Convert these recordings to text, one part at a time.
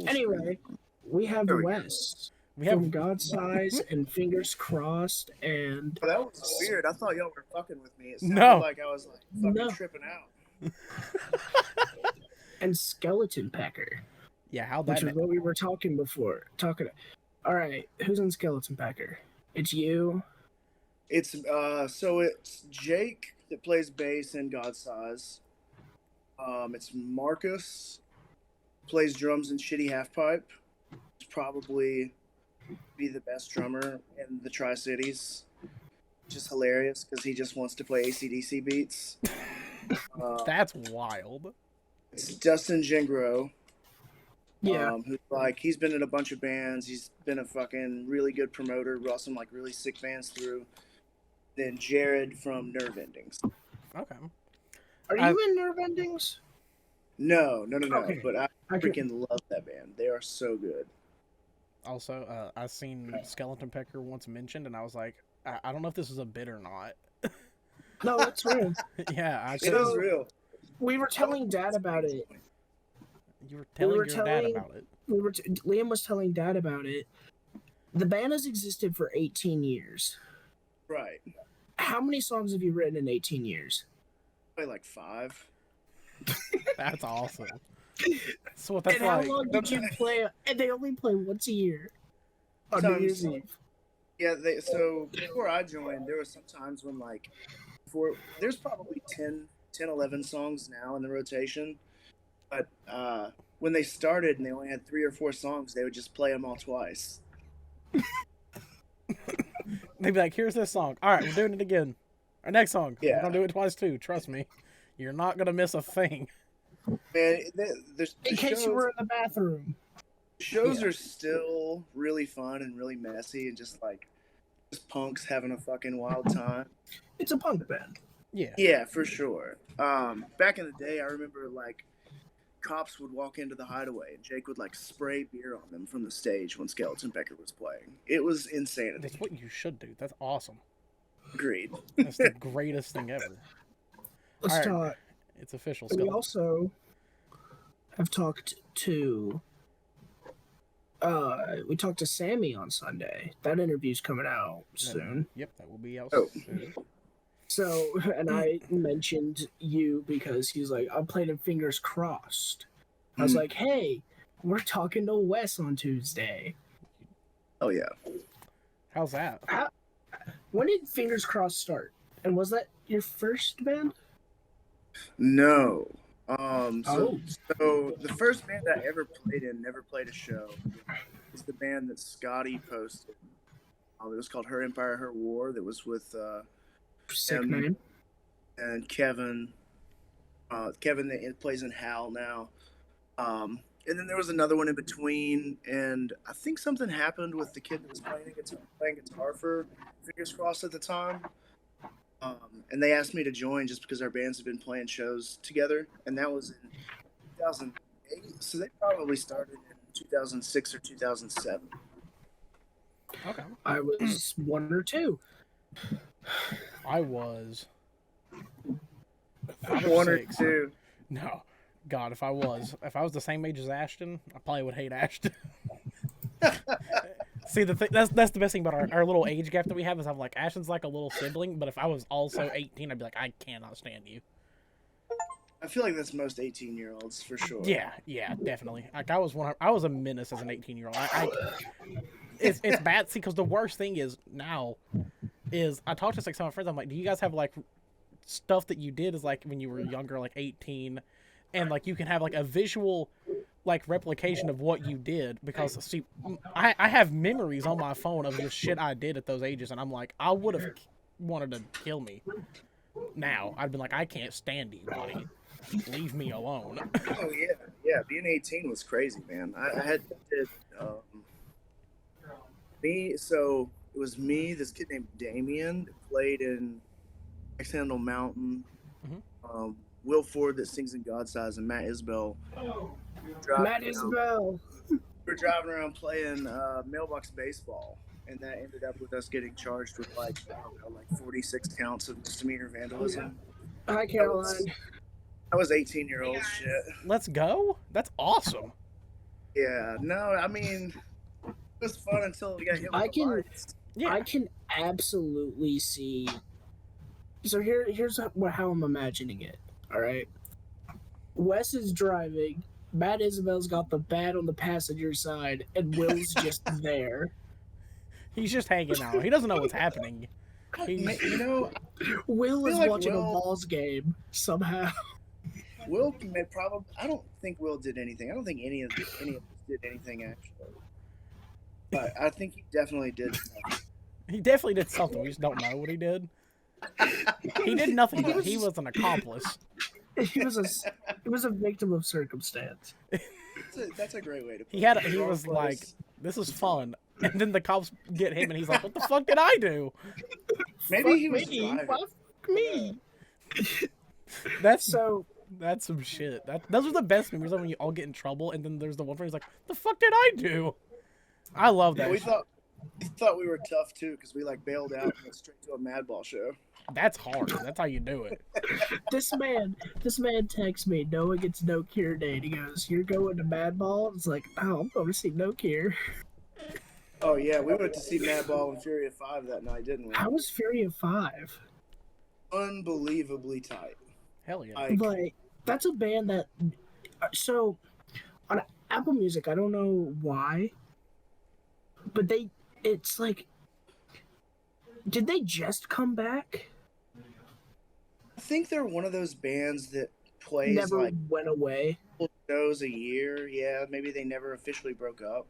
Anyway, we have There we go. Wes We have from Godsize and Fingers Crossed and That was weird. I thought y'all were fucking with me. It sounded No. like I was like fucking No. tripping out. and Skeleton Pecker, how'd which that is what we were talking before. All right, who's in Skeleton Pecker? It's you. It's so it's Jake that plays bass in Godsize. It's Marcus plays drums and Shitty Half Pipe. He's probably be the best drummer in the Tri-Cities. Just hilarious because he just wants to play AC/DC beats. That's wild. It's Dustin Gingro. Yeah. Who's like he's been in a bunch of bands. He's been a fucking really good promoter. Brought some like really sick bands through. Then Jared from Nerve Endings. Okay. Are you in Nerve Endings? No. Okay. But I freaking love that band. They are so good. Also, I seen Skeleton Pecker once mentioned, and I was like, I don't know if this is a bit or not. No, it's real. Yeah, It is real. We were telling Dad about it. You were telling your dad about it. Liam was telling Dad about it. The band has existed for 18 years. Right. How many songs have you written in 18 years? Probably like 5. That's awesome. So what that's And like? how long did you play? And they only play once a year on New Year's Eve. Yeah, so before I joined, there was some times when like there's probably 10, 11 songs now in the rotation. But when they started and they only had 3 or 4 songs, they would just play them all twice. They'd be like, "Here's this song. All right, we're doing it again. Our next song. Yeah. We're gonna do it twice too. Trust me, you're not gonna miss a thing." Man, In case you were in the bathroom. Shows are still really fun and really messy and just punks having a fucking wild time. It's a punk band. Yeah. Yeah, for sure. Back in the day, I remember cops would walk into the Hideaway and Jake would spray beer on them from the stage when Skeleton Pecker was playing. It was insanity. That's what you should do. That's awesome. Agreed. That's the greatest thing ever. Let's talk. It's official. We also have talked to. We talked to Sammy on Sunday. That interview's coming out soon. Yep, that will be out soon. So, and I mentioned you because he's like, I'm playing in Fingers Crossed. I was like, hey, we're talking to Wes on Tuesday. Oh, yeah. How's that? When did Fingers Crossed start? And was that your first band? No. So the first band I ever played in, never played a show, is the band that Scotty posted. It was called Her Empire, Her War. That was with Sick name. And Kevin. Kevin that plays in Hal now. And then there was another one in between, and I think something happened with the kid that was playing guitar for Fingers Crossed at the time. And they asked me to join just because our bands had been playing shows together, and that was in 2008. So they probably started in 2006 or 2007. Okay. I was 1 or 2. I was 1 or 2. No. God, if I was the same age as Ashton, I probably would hate Ashton. See, that's the best thing about our little age gap that we have is I'm like, Ashton's like a little sibling, but if I was also 18, I'd be like, I cannot stand you. I feel like that's most 18-year-olds for sure. Yeah, definitely. Like I was a menace as an 18-year-old. It's bad. See, because the worst thing is now is I talked to some of my friends. I'm like, do you guys have stuff that you did as when you were younger, 18, and you can have a visual replication of what you did? Because see, I have memories on my phone of just shit I did at those ages, and I'm like, I would have wanted to kill me. Now I'd been like, I can't stand you, buddy. Leave me alone. Oh yeah. Being 18 was crazy, man. I had so it was me, this kid named Damien that played in External Mountain, Will Ford that sings in Godsize, and Matt Isbell. We're driving around playing mailbox baseball, and that ended up with us getting charged with 46 counts of misdemeanor vandalism. Hi, Caroline. That was 18-year-old shit. Let's go. That's awesome. Yeah, no, I mean, it was fun until we got hit with I the can lights. Yeah. I can absolutely see. So here's how I'm imagining it. All right, Wes is driving. Matt Isabel's got the bat on the passenger side, and Will's just there. He's just hanging out. He doesn't know what's happening. You know, Will I is feel like watching a Will balls game somehow. may probably. I don't think Will did anything. I don't think any of us did anything actually. But I think he definitely did. He definitely did something. We just don't know what he did. He did nothing, but he was an accomplice. He was a victim of circumstance. That's a great way to put He it. he was like, "This is fun," and then the cops get him, and he's like, "What the fuck did I do?" Maybe Fuck he was me, driving. fuck me. That's So that's some shit. Those are the best memories of when you all get in trouble, and then there's the one where he's like, "The fuck did I do?" I love that. We thought we were tough too because we like bailed out and went straight to a Madball show. That's hard. That's how you do it. this man texts me knowing it's No Cure Day. And he goes, "You're going to Madball?" It's like, "Oh, I'm going to see No Cure." Oh yeah, we went to see Madball and Fury of 5 that night, didn't we? How was Fury of 5? Unbelievably tight. Hell yeah. Like, that's a band that. So, on Apple Music, I don't know why, but it's like. Did they just come back? I think they're one of those bands that plays Never like went away. shows a year. Yeah, maybe they never officially broke up.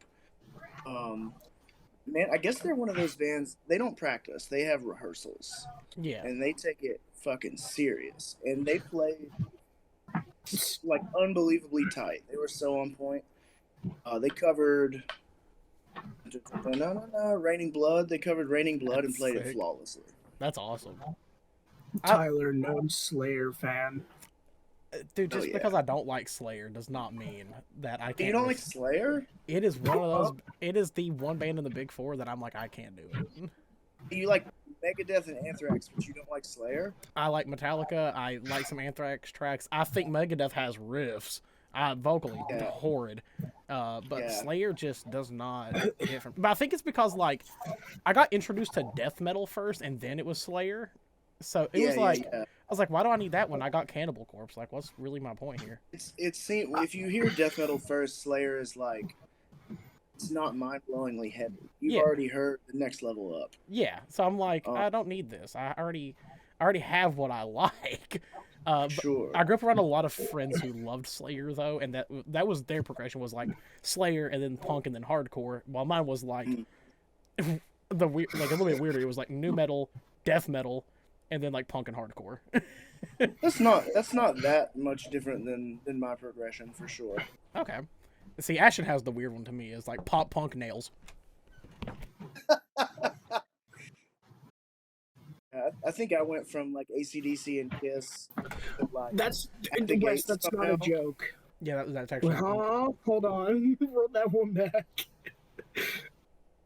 Man, I guess they're one of those bands. They don't practice. They have rehearsals, Yeah. and they take it fucking serious. And they played like unbelievably tight. They were so on point. They covered Raining Blood. They covered Raining Blood and That's played it sick. flawlessly. That's awesome. Tyler, known Slayer fan. Dude, just yeah. because I don't like Slayer does not mean that I can't. You don't like Slayer? It is one of those. It is the one band in the big four that I'm like, I can't do it. You like Megadeth and Anthrax, but you don't like Slayer? I like Metallica. I like some Anthrax tracks. I think Megadeth has riffs. Vocally Yeah. horrid. But Yeah. Slayer just does not hit from. But I think it's because like I got introduced to death metal first, and then it was Slayer. So it was like I was like, why do I need that when I got Cannibal Corpse? Like, what's really my point here? It's if you hear death metal first, Slayer is like it's not mind-blowingly heavy. You've already heard the next level up. Yeah. So I'm like, I don't need this. I already have what I like. Sure. I grew up around a lot of friends who loved Slayer though, and that was their progression was like Slayer and then punk and then hardcore. While mine was like the weird, like a little bit weirder. It was like new metal, death metal, and then like punk and hardcore. That's not that much different than my progression for sure. Okay. See, Ashton has the weird one to me. Is like pop punk nails. I think I went from like AC/DC and Kiss to like That's At the Wes, Gates that's not somehow. a joke. Yeah, that's actually. Hold on. Roll that one back.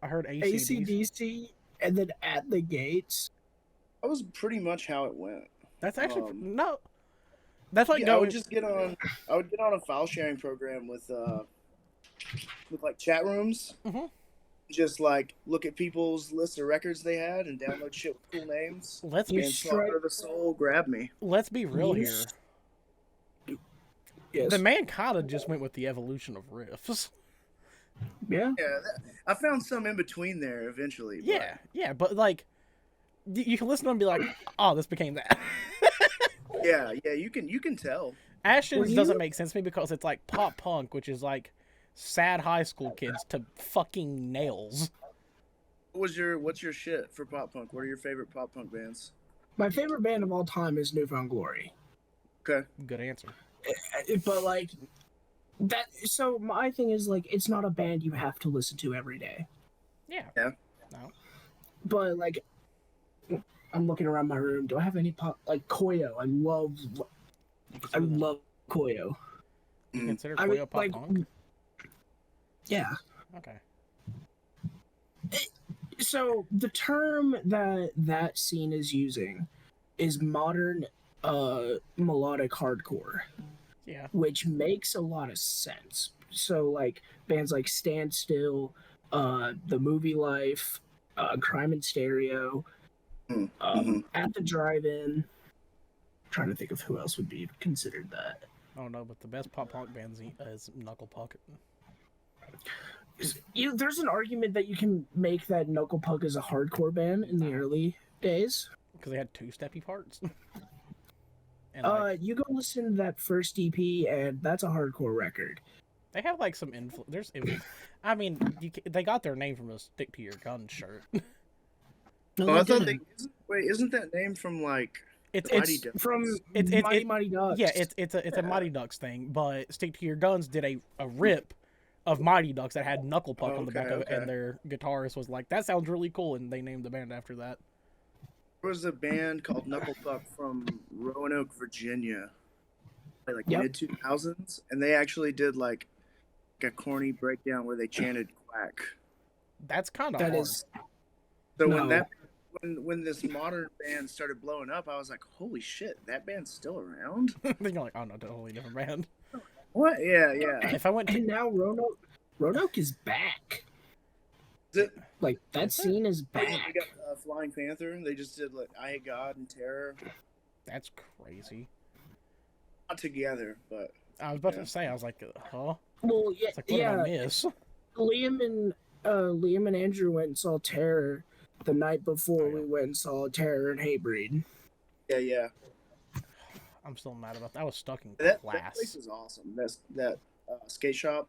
I heard AC/DC. AC/DC and then At the Gates. that was pretty much how it went. That's actually no. That's like I going. would just get on. I would get on a file sharing program with like chat rooms. Mhm. Just like look at people's lists of records they had and download shit with cool names. Let's You be And straight- Slaughter of the Soul grabbed me. let's be real You here. Yes. The man kind of just went with the evolution of riffs. Yeah. Yeah, I found some in between there eventually. But Yeah, but like, you can listen to them and be like, "Oh, this became that." yeah, you can tell. Ashton's Were doesn't you- make sense to me because it's like pop punk, which is like sad high school kids to fucking nails. What's your shit for pop punk? What are your favorite pop punk bands? My favorite band of all time is Newfound Glory. Okay. Good answer. But like that, so my thing is like it's not a band you have to listen to every day. Yeah. Yeah. No. But like I'm looking around my room. Do I have any pop like Koyo? I love Koyo. You consider I mean, Koyo pop like, punk? Yeah. Okay. So the term that scene is using is modern melodic hardcore, Yeah. which makes a lot of sense so like bands like Stand Still, The Movie Life, Crime in Stereo, Mm-hmm. At the Drive-In. Trying to think of who else would be considered that. I don't know, but the best pop punk band is Knuckle Puck. There's an argument that you can make that Knuckle Puck is a hardcore band in the early days. Because they had two-steppy parts. And you go listen to that first EP, and that's a hardcore record. they have like some influence. I mean, they got their name from a "Stick to Your Gun" shirt. No, Oh, I thought didn't. isn't that name from like It's Mighty Ducks? From Mighty Ducks. Yeah, it's a Mighty Ducks thing, but Stick to Your Guns did a rip of Mighty Ducks that had Knuckle Puck on the back of it, and their guitarist was like, "That sounds really cool," and they named the band after that. There was a band called Knuckle Puck from Roanoke, Virginia, like Yep. mid 2000s, and they actually did like a corny breakdown where they chanted "quack." That's kind of That hard. is. So No. when this modern band started blowing up, I was like, "Holy shit, that band's still around?" Then you're like, "Oh no, totally different band." What? Yeah, yeah. If I went to And now Roanoke is back. Is it, Like that scene is we back. got Flying Panther. They just did like "I Hate God" and "Terror," that's crazy. not together, but I was about to say, I was like, "Huh?" Well, yeah, It's like, what did I yeah. miss? Liam and Andrew went and saw Terror the night before Oh, yeah. we went and saw Terror and Hatebreed. yeah. I'm still mad about that. I was stuck in That class. place is awesome. That skate shop.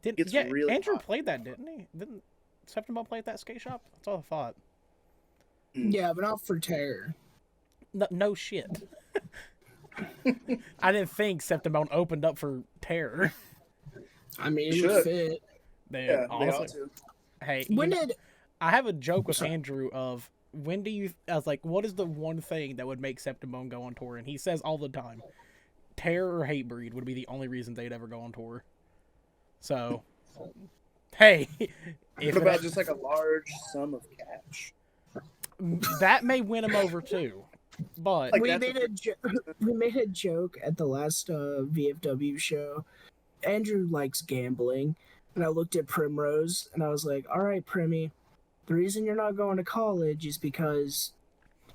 Did It's really Andrew hot. played that, didn't he? Didn't Septimum play at that skate shop? That's all I thought. Yeah, but not for Terror. No shit. I didn't think Septimum opened up for Terror. I mean, it Should. would fit. Dude, Yeah, they honestly, ought to. hey, When you know, did I have a joke with Andrew of when do you? I was like, what is the one thing that would make Septimum go on tour? And he says all the time, Terror or Hatebreed would be the only reason they'd ever go on tour. So, hey, if What about just like a large sum of cash? that may win him over too, but Like we that's made a joke at the last VFW show. Andrew likes gambling, and I looked at Primrose and I was like, "All right, Primmy, the reason you're not going to college is because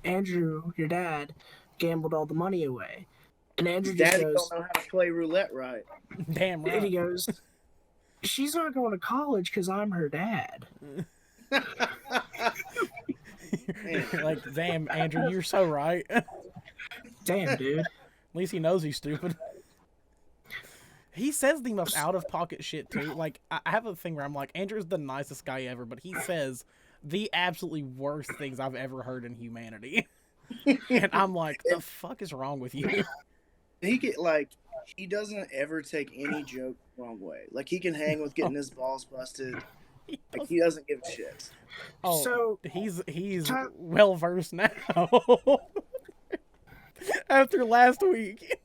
Andrew, your dad, gambled all the money away." And Andrew just Daddy goes, don't know how to play roulette right. damn and he right. goes, "She's not going to college because I'm her dad." Like, damn, Andrew, you're so right. At Damn, dude. least he knows he's stupid. He says the most out of pocket shit too. Like, I have a thing where I'm like, Andrew's the nicest guy ever, but he says the absolutely worst things I've ever heard in humanity. And I'm like, the fuck is wrong with you? He doesn't ever take any joke the wrong way. Like he can hang with getting his balls busted. Like he doesn't give a shit. Oh, So- he's Ty- well versed now. After last week.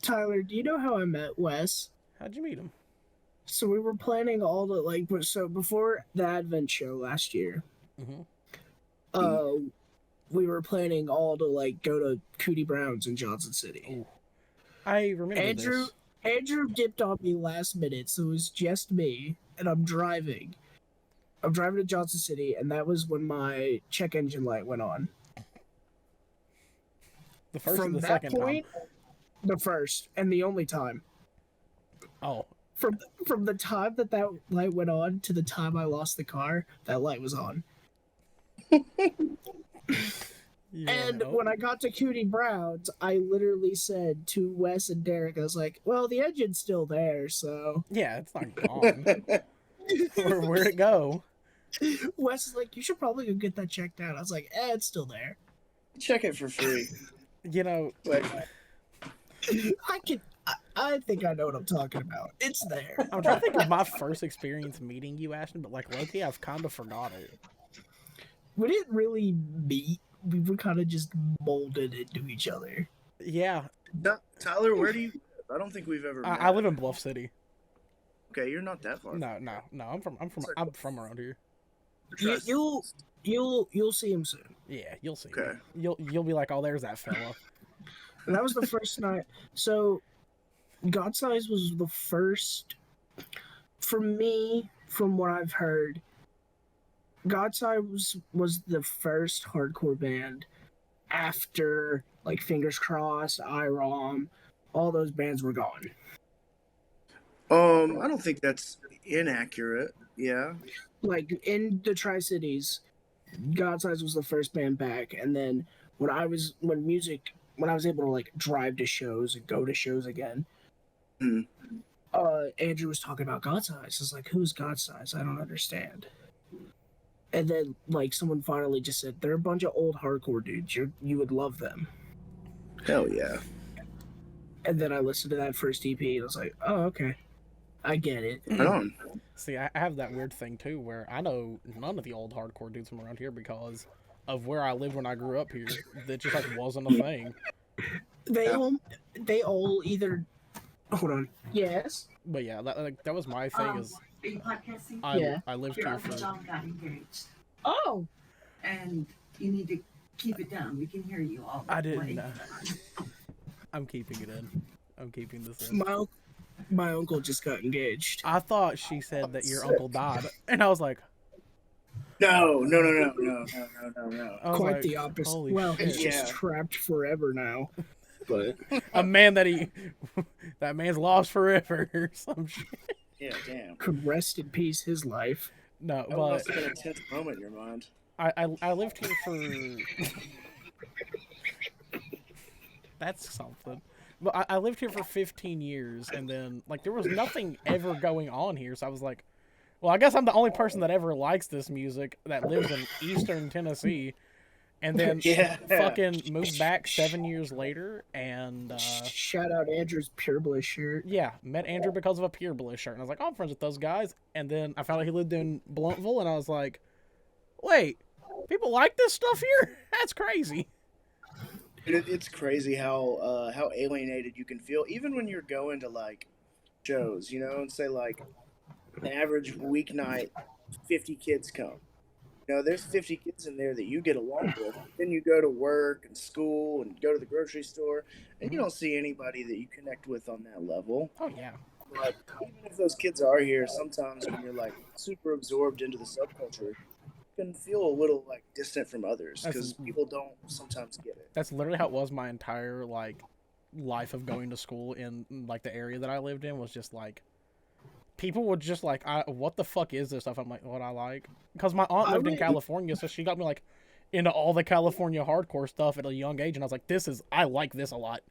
Tyler, do you know how I met Wes? How'd you meet him? So we were planning all the so before the Advent show last year, Mm-hmm. we were planning all to go to Cootie Brown's in Johnson City. Ooh. I remember this. Andrew dipped on me last minute, so it was just me, and I'm driving. I'm driving to Johnson City, and that was when my check engine light went on. The first From and the that second point, the first and the only time. time. Oh, From the time that light went on to the time I lost the car, that light was on. you And know. when I got to Cootie Brown's, I literally said to Wes and Derek, I was like, "Well, the engine's still there, so." Yeah, it's not gone. Where'd it go? Wes is like, "You should probably go get that checked out." I was like, "It's still there." Check it for free. You know, Like, I think I know what I'm talking about. It's there. I'm trying to think of my first experience meeting you, Ashton, but like low-key, I've kind of forgot it. We didn't really meet. We were kind of just molded into each other. Yeah, Tyler, where do you live? I don't think we've ever met. I live in Bluff City. Okay, you're not that far. No, I'm from around here. You'll see him soon. Yeah, you'll see. Okay. You'll be like, oh, there's that fella. And that was the first night. So Godsize was the first, for me, from what I've heard, Godsize was the first hardcore band after like Fingers Crossed, IROM, all those bands were gone. I don't think that's inaccurate. Yeah. Like in the Tri Cities, Godsize was the first band back, and then when I was able to like drive to shows and go to shows again, Hmm. Andrew was talking about Godsize. It's like, who's Godsize? I don't understand. And then like someone finally just said, they're a bunch of old hardcore dudes. You would love them. Hell yeah. And then I listened to that first EP and I was like, oh, okay. I get it. Right on. See, I have that weird thing too, where I know none of the old hardcore dudes from around here because of where I lived when I grew up here. That just like wasn't a thing. They all either hold on. Yes. But yeah, that was my thing. Is Are you podcasting? I lived Your here Uncle for John got engaged, Oh. and you need to keep it down. We can hear you all. I didn't way. know. I'm keeping it in. I'm keeping this in. My uncle just got engaged. I thought she said that your Sick. uncle died, and I was like, No. I was Quite like, the opposite. holy Well, shit. he's just Yeah. trapped forever now. But A man that man's lost forever or some shit. Yeah, damn. could rest in peace his life. No, That but must have been a tense moment in your mind. I lived here for that's something. But I lived here for 15 years, and then like there was nothing ever going on here, so I was like, well, I guess I'm the only person that ever likes this music that lives in Eastern Tennessee, and then Yeah. fucking moved back 7 years later, and Shout out Andrew's Pure Bliss shirt. yeah, met Andrew because of a Pure Bliss shirt, and I was like, oh, I'm friends with those guys, and then I found out he lived in Blountville, and I was like, wait, people like this stuff here? That's crazy. It's crazy how alienated you can feel, even when you're going to like shows, you know, and say like an average weeknight, 50 kids come. You know, there's 50 kids in there that you get along with. Then you go to work and school and go to the grocery store, and you don't see anybody that you connect with on that level. Oh yeah. But even if those kids are here, sometimes when you're like super absorbed into the subculture, you can feel a little like distant from others because people don't sometimes get it. That's literally how it was my entire like life of going to school in like the area that I lived in was just like people would just like, what the fuck is this stuff? I'm like, what I like, because my aunt lived in California, so she got me like into all the California hardcore stuff at a young age, and I was like, I like this a lot.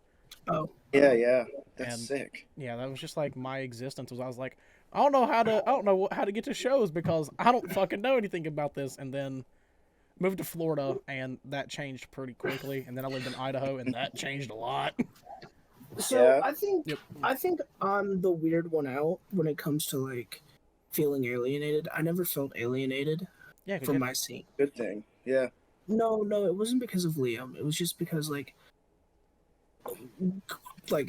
Oh. Yeah, that's And- sick. Yeah, that was just like my existence. I was like, I don't know how to get to shows because I don't fucking know anything about this. And then moved to Florida, and that changed pretty quickly. And then I lived in Idaho, and that changed a lot. So Yeah. I think I'm the weird one out when it comes to like feeling alienated. I never felt alienated Yeah, 'cause from you- my scene. Good thing. Yeah. No, it wasn't because of Liam. It was just because like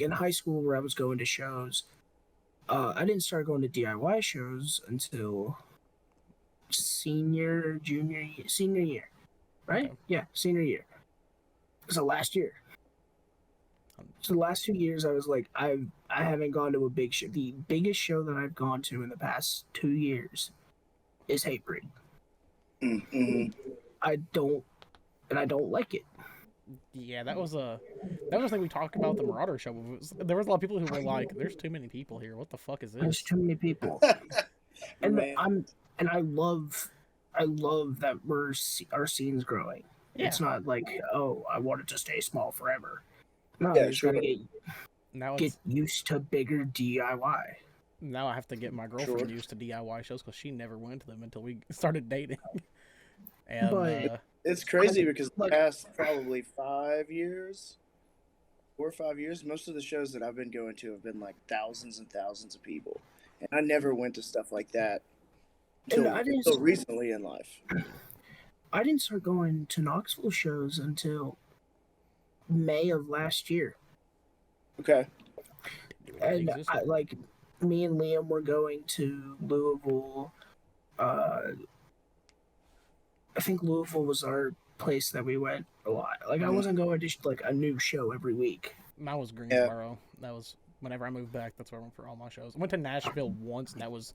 in high school where I was going to shows, I didn't start going to DIY shows until senior year, right? Okay. Yeah, senior year. So last year. So the last 2 years, I was like, I haven't gone to a big show. The biggest show that I've gone to in the past 2 years is Hatebreed. Mm-hmm. I don't like it. Yeah, that was a thing we talked about at the Marauder show. There was a lot of people who were like, "There's too many people here. What the fuck is There's this?" too many people, and Man. I love that our scene's growing. Yeah. It's not like, oh, I want it to stay small forever. No, Yeah, you just sure. gotta Now get used to bigger DIY. now I have to get my girlfriend Sure. used to DIY shows because she never went to them until we started dating. And But- It's crazy because the Like- past probably 4 or 5 years, most of the shows that I've been going to have been like thousands and thousands of people. And I never went to stuff like that And until recently in life. I didn't start going to Knoxville shows until May of last year. Okay. And existed. me and Liam were going to Louisville. I think Louisville was our place that we went a lot. Like I wasn't going to like a new show every week. mine was Greensboro. That was Whenever I moved back, that's where I went for all my shows. I went to Nashville once, and that was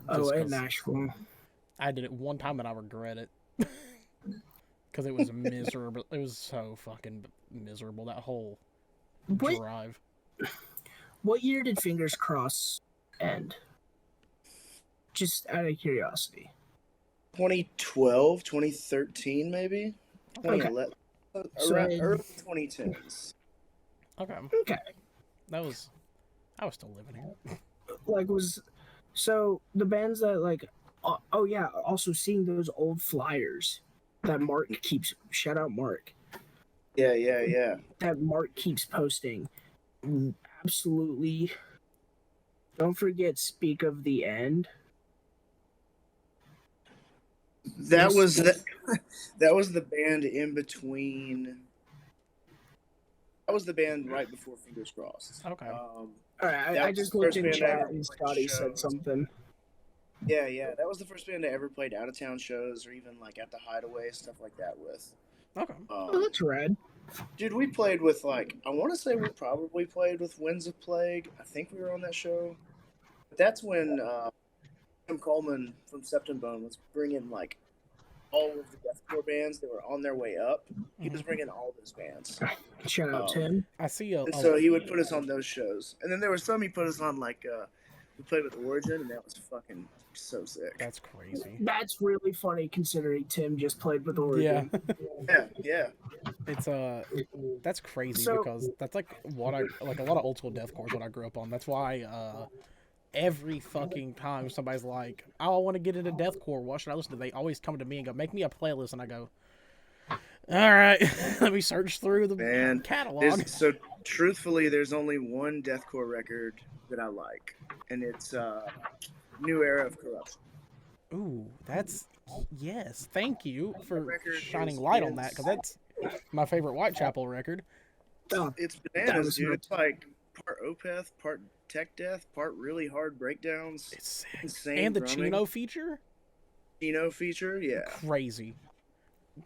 Oh, just in 'cause Nashville. I did it one time and I regret it. Because it was miserable. It was so fucking miserable, that whole What drive. what year did Fingers Crossed end? Just out of curiosity. 2012, 2013, maybe 2011, So around in- early 2010s. Okay. Okay. I was still living here. Like was so the bands that like oh yeah, also seeing those old flyers that Mark keeps shout out Mark. Yeah. That Mark keeps posting. Absolutely. Don't forget Speak of the End. That was that was the band in between. That was the band right before Fingers Crossed. Okay. All right, That I was just the looked first in band I chat ever and played Scotty said shows. something. Yeah, that was the first band I ever played out of town shows or even like at the Hideaway, stuff like that with. Okay. Oh, that's rad. Dude, we played with like I want to say we probably played with Winds of Plague. I think we were on that show. But that's when Tim Coleman from Septum Bone was bringing like all of the deathcore bands that were on their way up. He was bringing all those bands. Shout out Tim. I see a And so he would put us on those shows. And then there were some he put us on like we played with Origin, and that was fucking so sick. That's crazy. That's really funny considering Tim just played with Oregon. Yeah. It's that's crazy So- because that's like what I like a lot of old school deathcore is what I grew up on. That's why every fucking time somebody's like, "Oh, I want to get into deathcore. What should I listen to?" They always come to me and go, "Make me a playlist," and I go, "All right, let me search through the Man, catalog." So truthfully, there's only one deathcore record that I like, and it's New Era of Corruption. Ooh, that's yes. Thank you for record shining is- light on that because that's my favorite Whitechapel record. Oh, It's That bananas, was dude. nuts. It's like part Opeth, part tech death, part really hard breakdowns. It's sick. Insane And the drumming. Chino feature, Chino feature, yeah. crazy,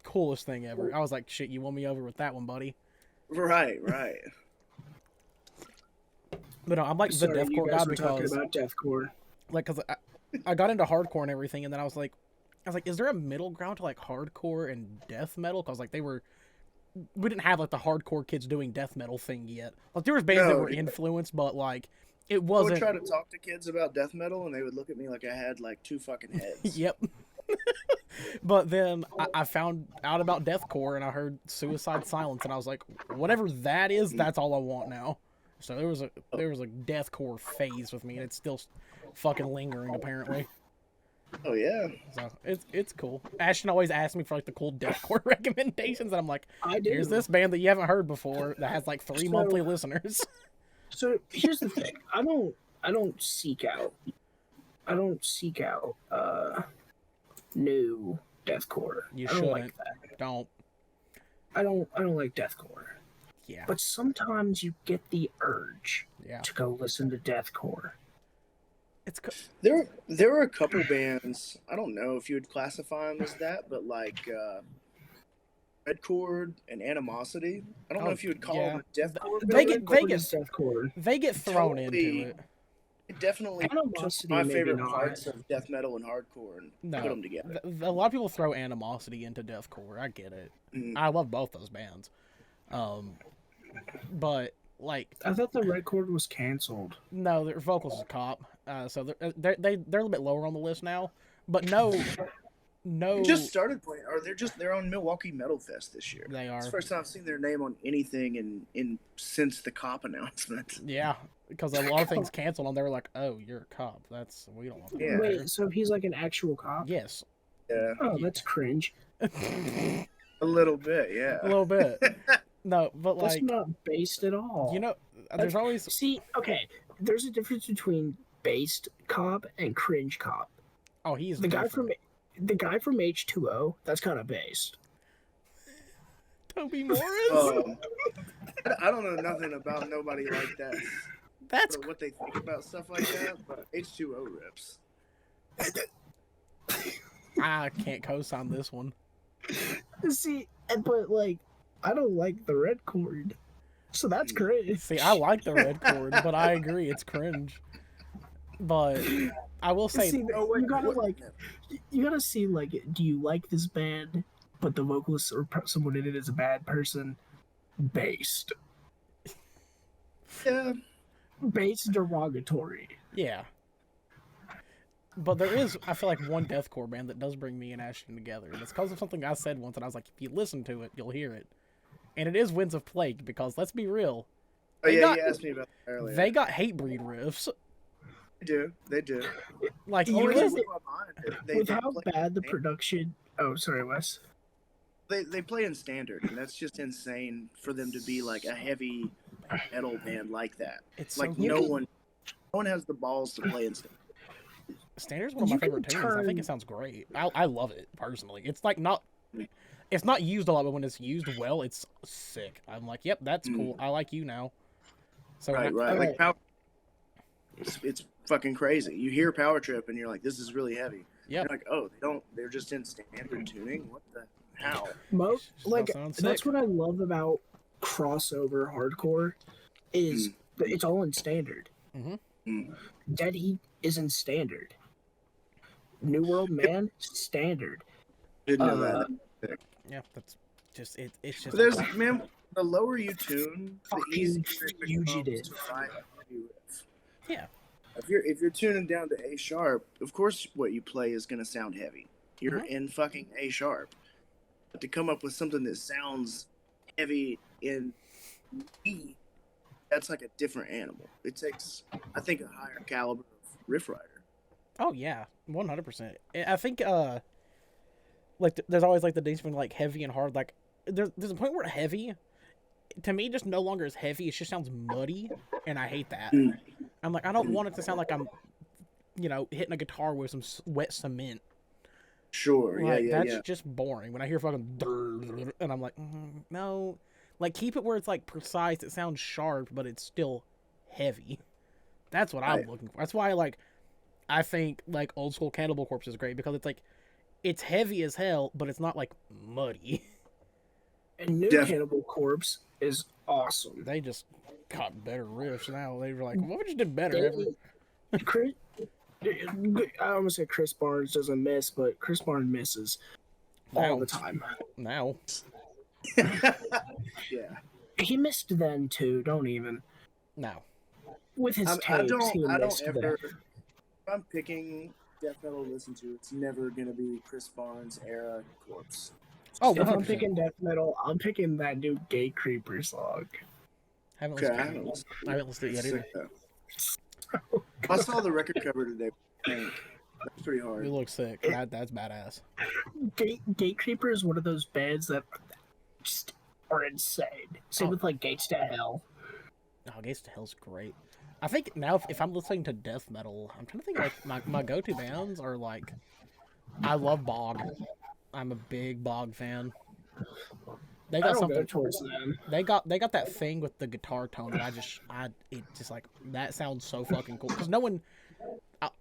coolest thing ever. I was like, "Shit, you won me over with that one, buddy." Right. But no, I'm like the sorry, you deathcore guys guy were talking because about deathcore. like because I got into hardcore and everything, and then I was like, is there a middle ground to like hardcore and death metal? Because like we didn't have like the hardcore kids doing death metal thing yet. Like there was bands that No, were yeah. influenced, but like it I would wasn't. try to talk to kids about death metal, and they would look at me like I had like two fucking heads. Yep. But then I found out about deathcore and I heard Suicide Silence and I was like, whatever that is, that's all I want now. So there was a deathcore phase with me and it's still fucking lingering apparently. Oh yeah. So it's cool. Ashton always asks me for like the cool deathcore recommendations and I'm like, I do. here's this band that you haven't heard before that has like 3 So- monthly listeners. So here's the thing. I don't seek out new deathcore. You I don't like shouldn't. that. Don't. I don't like deathcore. Yeah. But sometimes you get the urge Yeah. to go listen to deathcore. It's There were a couple bands. I don't know if you would classify them as that, but like Red Chord and Animosity. I don't know Oh, if you would call yeah. them deathcore. They band. get Is deathcore. they get thrown Totally. into it. It definitely took Animosity, my maybe favorite not. parts of death metal and hardcore and No. put them together. A lot of people throw Animosity into deathcore. I get it. Mhm. I love both those bands. But like I thought the Red Chord was canceled. no, their vocals is cop. So they're a little bit lower on the list now. But no, They just started playing, or they're on Milwaukee Metal Fest this year. they It's are. the first time I've seen their name on anything in since the cop announcement. Yeah, because a lot of things canceled and they were like, "Oh, you're a cop. We don't want that." Yeah. Wait, so he's like an actual cop? Yes, Yeah, Oh, that's cringe. a little bit. Yeah. a little bit. No, but That's like not based at all. you know, there's always See, okay, there's a difference between based cop and cringe cop. he's The guy different. from H2O, that's kind of based. Toby Morris. I don't know nothing about nobody like that. That's What they think about stuff like that, but H2O rips. I can't co-sign this one. See, but like, I don't like the Red Chord. So that's great. See, I like the red chord, but I agree it's cringe. But I will say, See, Oh, wait, you gotta what- like, you gotta see like, do you like this band, but the vocalist or someone in it is a bad person? Based, Yeah. based derogatory. yeah. But there is, I feel like, one deathcore band that does bring me and Ashton together, and it's because of something I said once, and I was like, if you listen to it, you'll hear it. And it is Winds of Plague, because let's be real, Oh They yeah, got- you asked me about that earlier. they got Hatebreed riffs. They do. Like, You you really- listen, With how bad the production. Oh, sorry, Wes. They play in standard, and that's just insane for them to be like a heavy metal band like that. it's Like so no good. one has the balls to play in standard. Standard's one of my You can favorite tunings. I think it turn- sounds great. I love it personally. It's like not, it's not used a lot, but when it's used well, it's sick. I'm like, yep, that's cool. I like you now. So Right, right. Alright. Like power. It's fucking crazy. You hear Power Trip, and you're like, "This is really heavy." Yep. You're like, "Oh, they don't. They're just in standard tuning. What the how?" Most Still like sounds that's sick. what I love about crossover hardcore is that it's all in standard. Mm. Dead Heat is in standard. New World Man standard. Didn't know Uh, that. Yeah, that's just it. It's just But there's man. The lower you tune, the Fucking easier it becomes fugitive. to write a heavy riff. Yeah. If you're tuning down to A sharp, of course what you play is gonna sound heavy. You're in fucking A sharp. But to come up with something that sounds heavy in E, that's like a different animal. It takes, I think, a higher caliber of riff writer. Oh yeah, 100%. I think like there's always like the difference between like heavy and hard. Like there's a point where heavy, to me, just no longer is heavy. It just sounds muddy, and I hate that. Mm. I'm like, I don't want it to sound like I'm, hitting a guitar with some wet cement. Sure, Like, yeah, that's just boring. When I hear fucking and I'm like, no, like keep it where it's like precise. It sounds sharp, but it's still heavy. That's what I'm Right. looking for. That's why I think like old school Cannibal Corpse is great because it's like it's heavy as hell, but it's not like muddy. And new Def- Cannibal Corpse is awesome. They just got better riffs now. They were like, what would you do better ever? Chris, I almost said Chris Barnes doesn't miss, but Chris Barnes misses all Now. the time. Now, yeah. He missed then too. Don't even now. with his I tapes. He don't missed ever. then. If I'm picking death metal to listen to, it's never gonna be Chris Barnes era Corpse. Oh, If I'm 100%. picking death metal, I'm picking that new Gate Creeper song. Haven't Okay, listened I to haven't it. listened I haven't listened to it yet either. Sick, though. I saw the record cover today. Pink. That's pretty hard. It looks sick. That's badass. Gate Creeper is one of those bands that just are insane. Same Oh. with like Gates to Hell. Oh, Gates to Hell's great. I think now if I'm listening to death metal, I'm trying to think like my go-to bands are like, I love Bog. I'm a big Bog fan. They I got don't something. go towards them. They got that thing with the guitar tone that it just like that sounds so fucking cool because no one.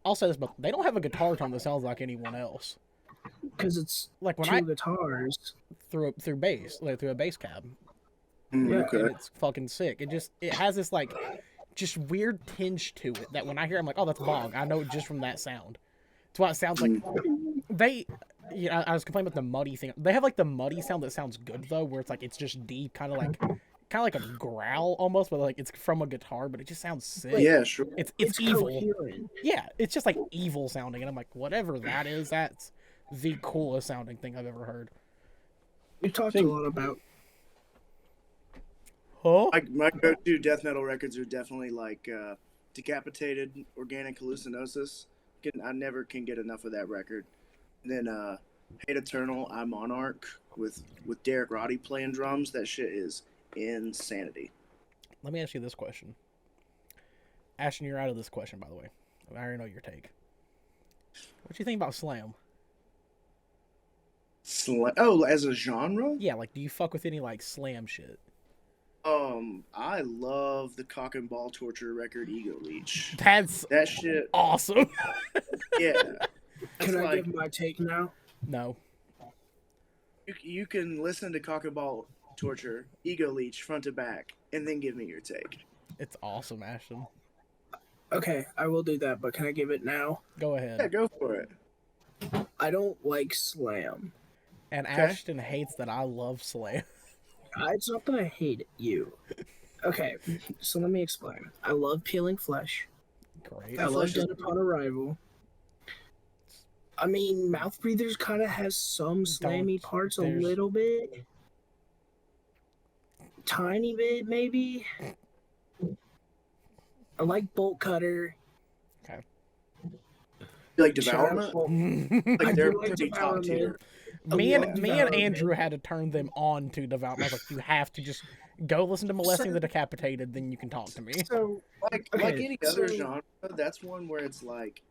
I'll say this, but they don't have a guitar tone that sounds like anyone else. Because it's Like when two I guitars. through bass, like through a bass cab, Mm, Yeah. okay. and it's fucking sick. It has this like just weird tinge to it that when I hear, I'm like, oh, that's Bog. I know it just from that sound. It's why it sounds like they. Yeah, I was complaining about the muddy thing. They have like the muddy sound that sounds good though, where it's like it's just deep, kind of like a growl almost, but like it's from a guitar, but it just sounds sick. Yeah, sure. It's evil. coherent. Yeah, it's just like evil sounding, and I'm like, whatever that is, that's the coolest sounding thing I've ever heard. We talked a lot about. Huh? My go-to death metal records are definitely like Decapitated, Organic Hallucinosis. I never can get enough of that record. And then Hate Eternal, I Monarch with Derek Roddy playing drums. That shit is insanity. Let me ask you this question. Ashton, you're out of this question, by the way. I already know your take. What do you think about slam? Oh, as a genre? Yeah, like, do you fuck with any like slam shit? I love the Cock and Ball Torture record, Ego Leech. That's That shit, awesome. yeah. Can I like, give my take now? No. you can listen to Cock and Ball Torture, Ego Leech, front to back, and then give me your take. It's awesome, Ashton. Okay, I will do that, but can I give it now? Go Yeah, ahead. go for it. I don't like Slam. And Okay. Ashton hates that I love Slam. It's not that I hate you. Okay, so let me explain. I love Peeling Flesh. Great. I love Flesh is- Dead Upon Arrival. I mean, Mouth Breathers kind of has some slammy parts a there's- little bit. Tiny bit, maybe. I like Bolt Cutter. You like Shout out development? Bolt- Like I they're do like pretty top tier. Development. me love and Development. Andrew had to turn them on to development. I was like, you have to just go listen to Molesting the Decapitated, then you can talk to me. So, Like Okay, any other so- genre, that's one where it's like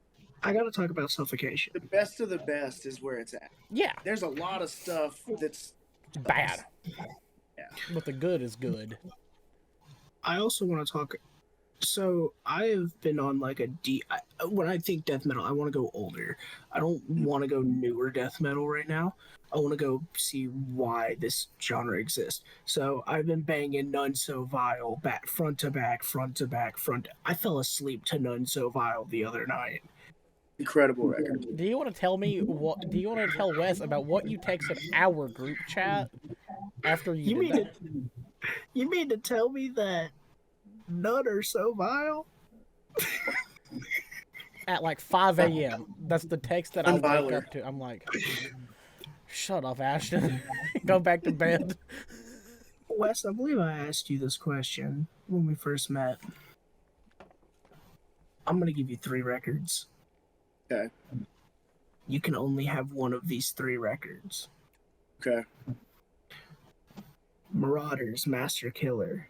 I gotta talk about Suffocation. the best of the best is where it's at. Yeah, There's a lot of stuff that's bad. Yeah. But the good is good. I also want to talk. So I have been on like when I think death metal, I want to go older. I don't want to go newer death metal right now. I want to go see why this genre exists. So I've been banging None So Vile back front to back, front to back, front. I fell asleep to None So Vile the other night. incredible record. Do you want to tell me what? Do you want to tell Wes about what you texted our group chat after you, You did mean that? You mean to tell me that none are so vile? At like 5 a.m. That's the text that I woke Unviler. up to. I'm like, shut up, Ashton. Go back to bed. Wes, I believe I asked you this question when we first met. I'm gonna give you 3 records. Okay. You can only have one of these 3 records. Okay. Marauders, Master Killer.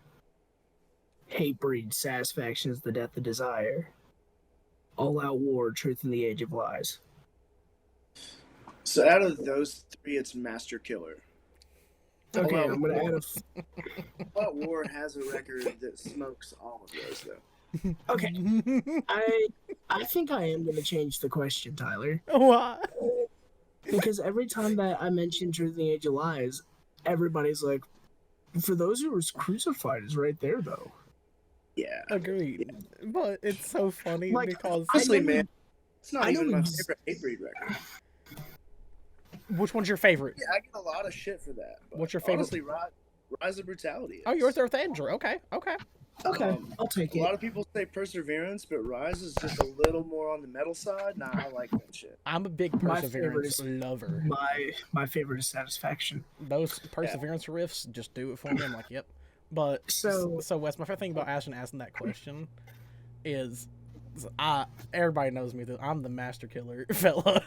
Hatebreed, Satisfaction is the Death of Desire. All Out War, Truth in the Age of Lies. So out of those 3, it's Master Killer. Okay, All Out I'm gonna add War. a. But War has a record that smokes all of those though. Okay, I think I am gonna change the question, Tyler, Why? because every time that I mention Truth in the Age of Lies, everybody's like, "For those who were crucified is right there, though." Yeah. Agreed. But it's so funny Like, because Honestly, know man, it's not I even know my ex- favorite Hatebreed record. which one's your favorite? Yeah, I get a lot of shit for that. But What's your favorite? Honestly, Rise of Brutality. Oh, you're there with Andrew. Okay, okay. Okay, Um, I'll take A lot it. of people say Perseverance, but Rise is just a little more on the metal side. Nah, I like that shit. I'm a big My favorite Perseverance is- lover. My favorite is Satisfaction. Those Perseverance riffs just do it for me. I'm like, yep. But So- so Wes, my favorite thing about Ashton asking that question is, everybody knows me that I'm the Master Killer fella,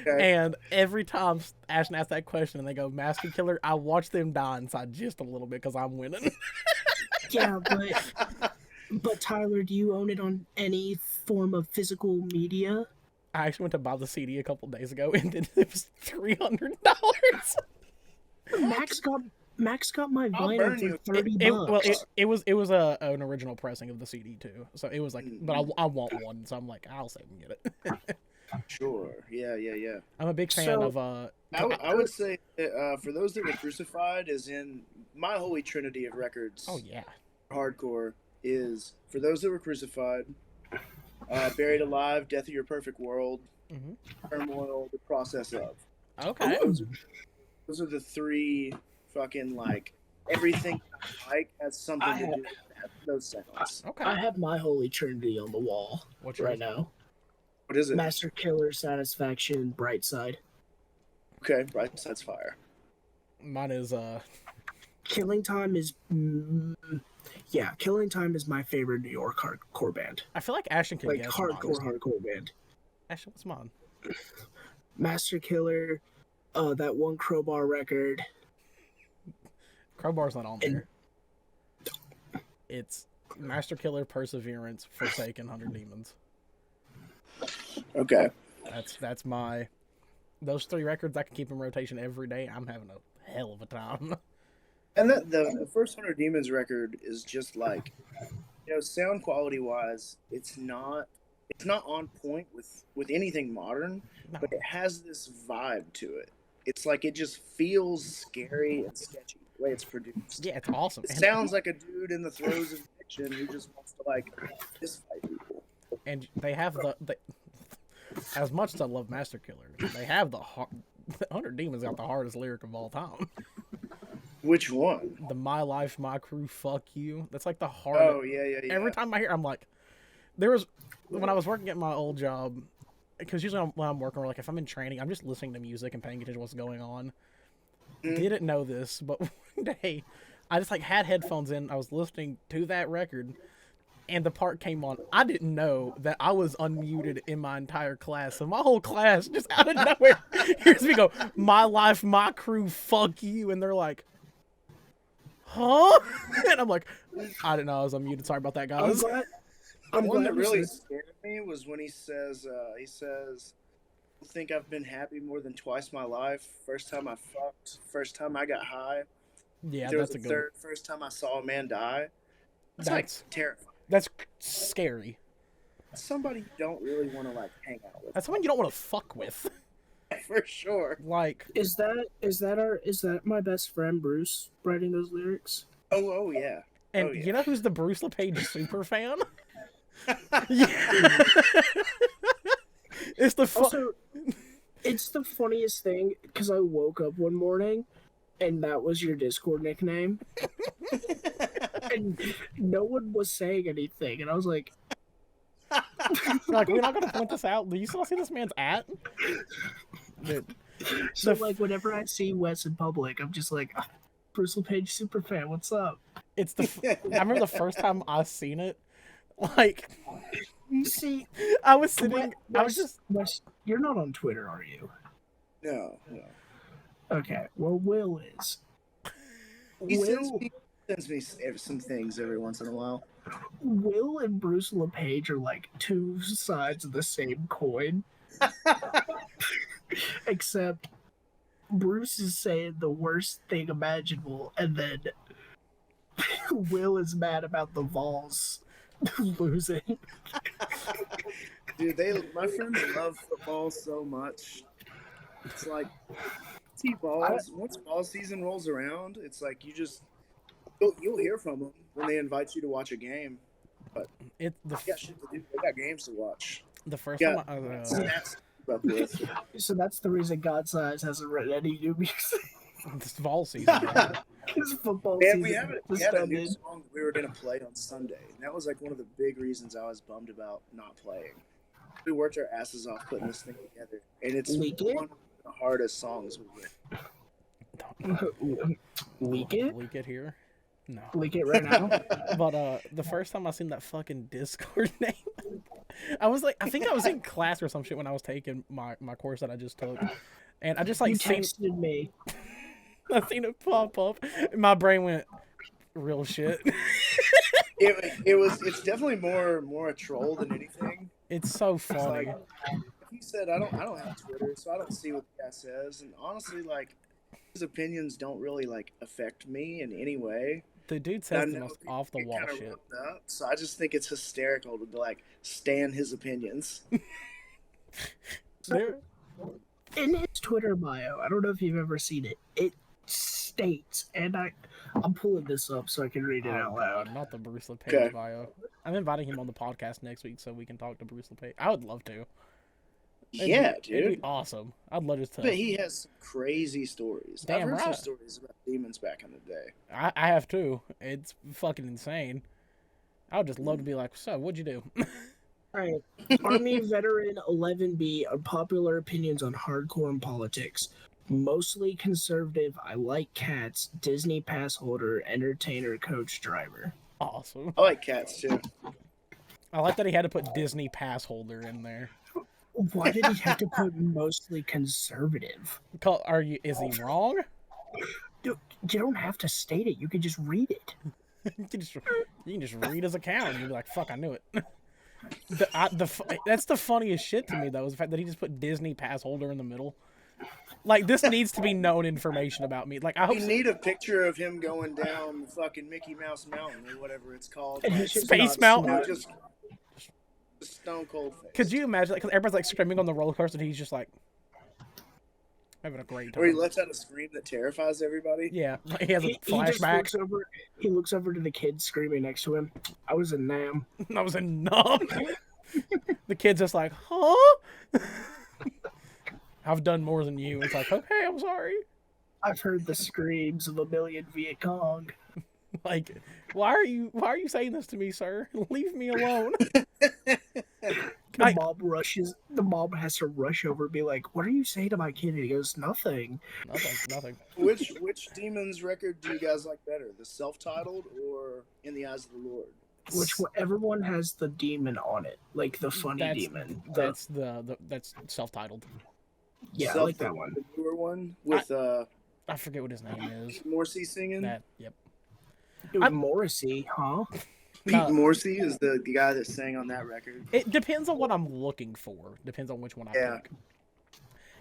Okay. and every time Ashton asks that question and they go Master Killer, I watch them die inside just a little bit because I'm winning. Yeah, but Tyler, do you own it on any form of physical media? I actually went to buy the CD a couple days ago, and then it was $300. Max got my I'll vinyl burn for you. 30 Well, bucks. it was an original pressing of the CD too, so it was like, but I want one, so I'm like, I'll save and get it. Sure. Yeah. I'm a big fan So- of I would say that, for those that were crucified, is in my holy trinity of records. oh yeah, Hardcore is for those that were crucified, buried alive, death of your perfect world, Mhm. turmoil, the process of. okay. Those are the 3 fucking like everything I like has something I to have- do with that, those sounds. Okay. I have my holy trinity on the wall What's right yours? now. What is it? Master Killer, Satisfaction, Brightside. Okay, right. That's fire. Mine is Killing Time is Killing Time is my favorite New York hardcore band. I feel like Ashton can Like guess hardcore band. Ashton, what's mine? Master Killer, that one Crowbar record. Crowbar's not on And- there. It's Master Killer, Perseverance, Forsaken, 100 Demons. Okay. That's my. Those 3 records I can keep in rotation every day. I'm having a hell of a time. And the first 100 Demons record is just like, sound quality wise, it's not on point with anything modern, No. but it has this vibe to it. It's like it just feels scary and sketchy. the way it's produced. Yeah, it's awesome. It sounds like a dude in the throes of addiction who just wants to like fist fight people. And they have the as much as I love Master Killer, they have the hard. 100 Demons got the hardest lyric of all time. Which one? The "My Life, My Crew, Fuck You." That's like the hardest. Oh yeah. Every time I hear, I'm like, there was when I was working at my old job, because usually when I'm working, or like if I'm in training, I'm just listening to music and paying attention to what's going on. Didn't know this, but one day I just like had headphones in. I was listening to that record, and the part came on. I didn't know that I was unmuted in my entire class, so my whole class just out of nowhere hears me go, "My life, my crew, fuck you," and they're like, "Huh?" And I'm like, "I didn't know I was unmuted. Sorry about that, guys." The one that really scared me was when he says, "I think I've been happy more than twice my life. First time I fucked. First time I got high. Yeah, there that's was a a good third. First time I saw a man die." That's like terrifying. That's scary. That's somebody you don't really want to like hang out with. That's someone you don't want to fuck with. For sure. Like, is that my best friend Bruce writing those lyrics? Oh yeah. And Oh, yeah. you know who's the Bruce LePage super fan? Yeah. It's the Also, it's the funniest thing because I woke up one morning and that was your Discord nickname. And no one was saying anything, and I was like, like, we're not gonna point this out. Do you still see this man's at? Dude, so like whenever I see Wes in public, I'm just like, "Ah, Bruce LePage super fan, what's up?" it's the. I remember the first time I seen it. Like, See, I was sitting. I was just. Wes, you're not on Twitter, are you? No. Okay, well, Will is. He sends me some things every once in a while. Will and Bruce LePage are like two sides of the same coin. Except Bruce is saying the worst thing imaginable, and then Will is mad about the Vols losing. Dude, my friends love football so much. It's like once ball season rolls around, it's like you'll hear from them when they invite you to watch a game. But they got shit to do. They got games to watch. The first time I stats to keep up with. So that's the reason Godsize hasn't written any new music. this fall season. His football Man, season we had a new song that we were gonna play on Sunday, and that was like one of the big reasons I was bummed about not playing. We worked our asses off putting this thing together, and it's one of the hardest songs we've written. Leak it? Leak it here. No. Leak it right now. But the first time I seen that fucking Discord name, I was like, I think I was in class or some shit when I was taking my course that I just took, and I just like you texted me. I seen it pop up, and my brain went, real shit. It's definitely more a troll than anything. It's so funny. Like, he said, I don't have Twitter, so I don't see what the guy says, and honestly, like, his opinions don't really like affect me in any way. The dude says the most off the wall shit. Up, so I just think it's hysterical to like stand his opinions. In his Twitter bio, I don't know if you've ever seen it. It states, and I'm pulling this up so I can read it out loud. Not the Bruce LePage bio. I'm inviting him on the podcast next week so we can talk to Bruce LePage. I would love to. It'd be awesome. I'd love to tell. But he has some crazy stories. Damn I've heard some right. stories about demons back in the day. I have too. It's fucking insane. I would just love to be like, so what'd you do? Alright. Army Veteran 11B, unpopular opinions on hardcore and politics. Mostly conservative, I like cats, Disney pass holder, entertainer, coach, driver. Awesome. I like cats too. I like that he had to put Disney pass holder in there. Why did he have to put mostly conservative? Is he wrong? Dude, you don't have to state it. You can just read it. you can just read his account and you'll be like, fuck, I knew it. That's the funniest shit to me, though, is the fact that he just put Disney pass holder in the middle. Like, this needs to be known information about me. Like, I hope you need a picture of him going down the fucking Mickey Mouse Mountain or whatever it's called. Like, Space Mountain. Just stone cold face. Could you imagine? Because everybody's like screaming on the roller coaster, and he's just like, having a great Where he time. lets out a scream that terrifies everybody. Yeah, he has a He just flashback. looks over to the kid screaming next to him. I was a Nam. I was in numb. The kid's just like, huh? I've done more than you. It's like, okay, I'm sorry. I've heard the screams of a million Viet Cong. Like, why are you saying this to me, sir? Leave me alone. The mob has to rush over and be like, "What are you saying to my kid?" And he goes, "Nothing." Nothing. Which Demons record do you guys like better, the self-titled or In the Eyes of the Lord? Everyone has the demon on it, like the funny demon. That's self-titled. Yeah, I like that one. The newer one with I forget what his name is. Morrissey singing. Yep. Dude, Morrissey, huh? Pete Morrissey is the guy that sang on that record. It depends on what I'm looking for. Depends on which one I Yeah. pick.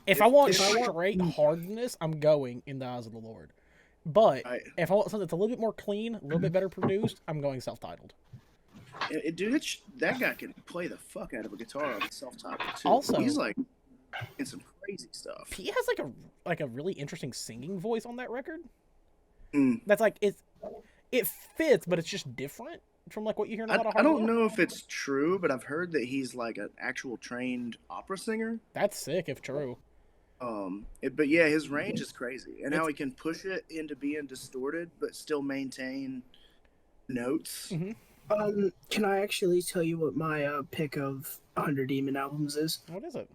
If I want straight hardness, I'm going In the Eyes of the Lord. But Right. if I want something that's a little bit more clean, a little bit better produced, I'm going self-titled. Dude, that guy can play the fuck out of a guitar on the self-titled too. Also- he's like in some crazy stuff. He has like a really interesting singing voice on that record. Mm. That's like it fits, but it's just different from like what you hear in a lot of I hard don't rock. know if it's true, but I've heard that he's like an actual trained opera singer. That's sick if true. But yeah, his range is crazy, and how he can push it into being distorted, but still maintain notes. Mm-hmm. Can I actually tell you what my pick of 100 Demon albums is? What is it?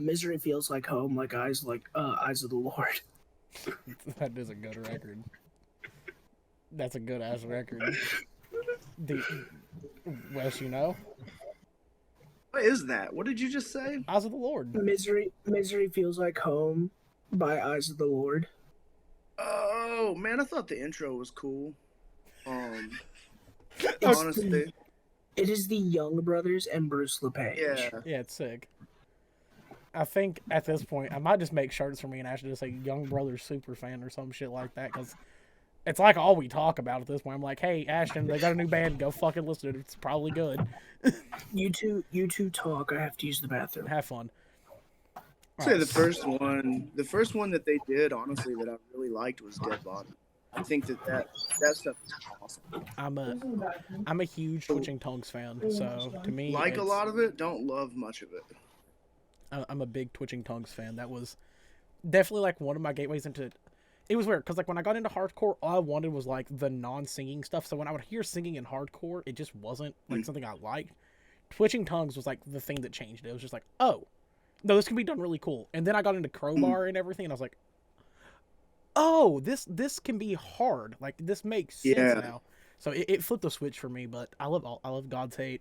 Misery Feels Like Home, like Eyes of the Lord. That is a good record. That's a good ass record. Wes, you know? What is that? What did you just say? Eyes of the Lord. Misery Feels Like Home by Eyes of the Lord. Oh man, I thought the intro was cool. It's Honestly, It is the Young Brothers and Bruce LePage. yeah. It's sick. I think at this point, I might just make shirts for me and Ashley to say Young Brothers super fan or some shit like that, because it's like all we talk about at this point. I'm like, hey, Ashton, they got a new band. Go fucking listen to it. It's probably good. You two talk. I have to use the bathroom. Have fun. I'd say the first one that they did, honestly, that I really liked was Dead Body. I think that stuff is awesome. I'm a huge Twitching Tongues fan, so to me, Like a lot of it, don't love much of it. I'm a big Twitching Tongues fan. That was definitely like one of my gateways into. It was weird because like when I got into hardcore, all I wanted was like the non-singing stuff. So when I would hear singing in hardcore, it just wasn't like something I liked. Twitching Tongues was like the thing that changed it. It was just like, oh, no, this can be done really cool. And then I got into Crowbar and everything, and I was like, oh, this can be hard. Like this makes sense now. So it flipped the switch for me. But I love God's Hate.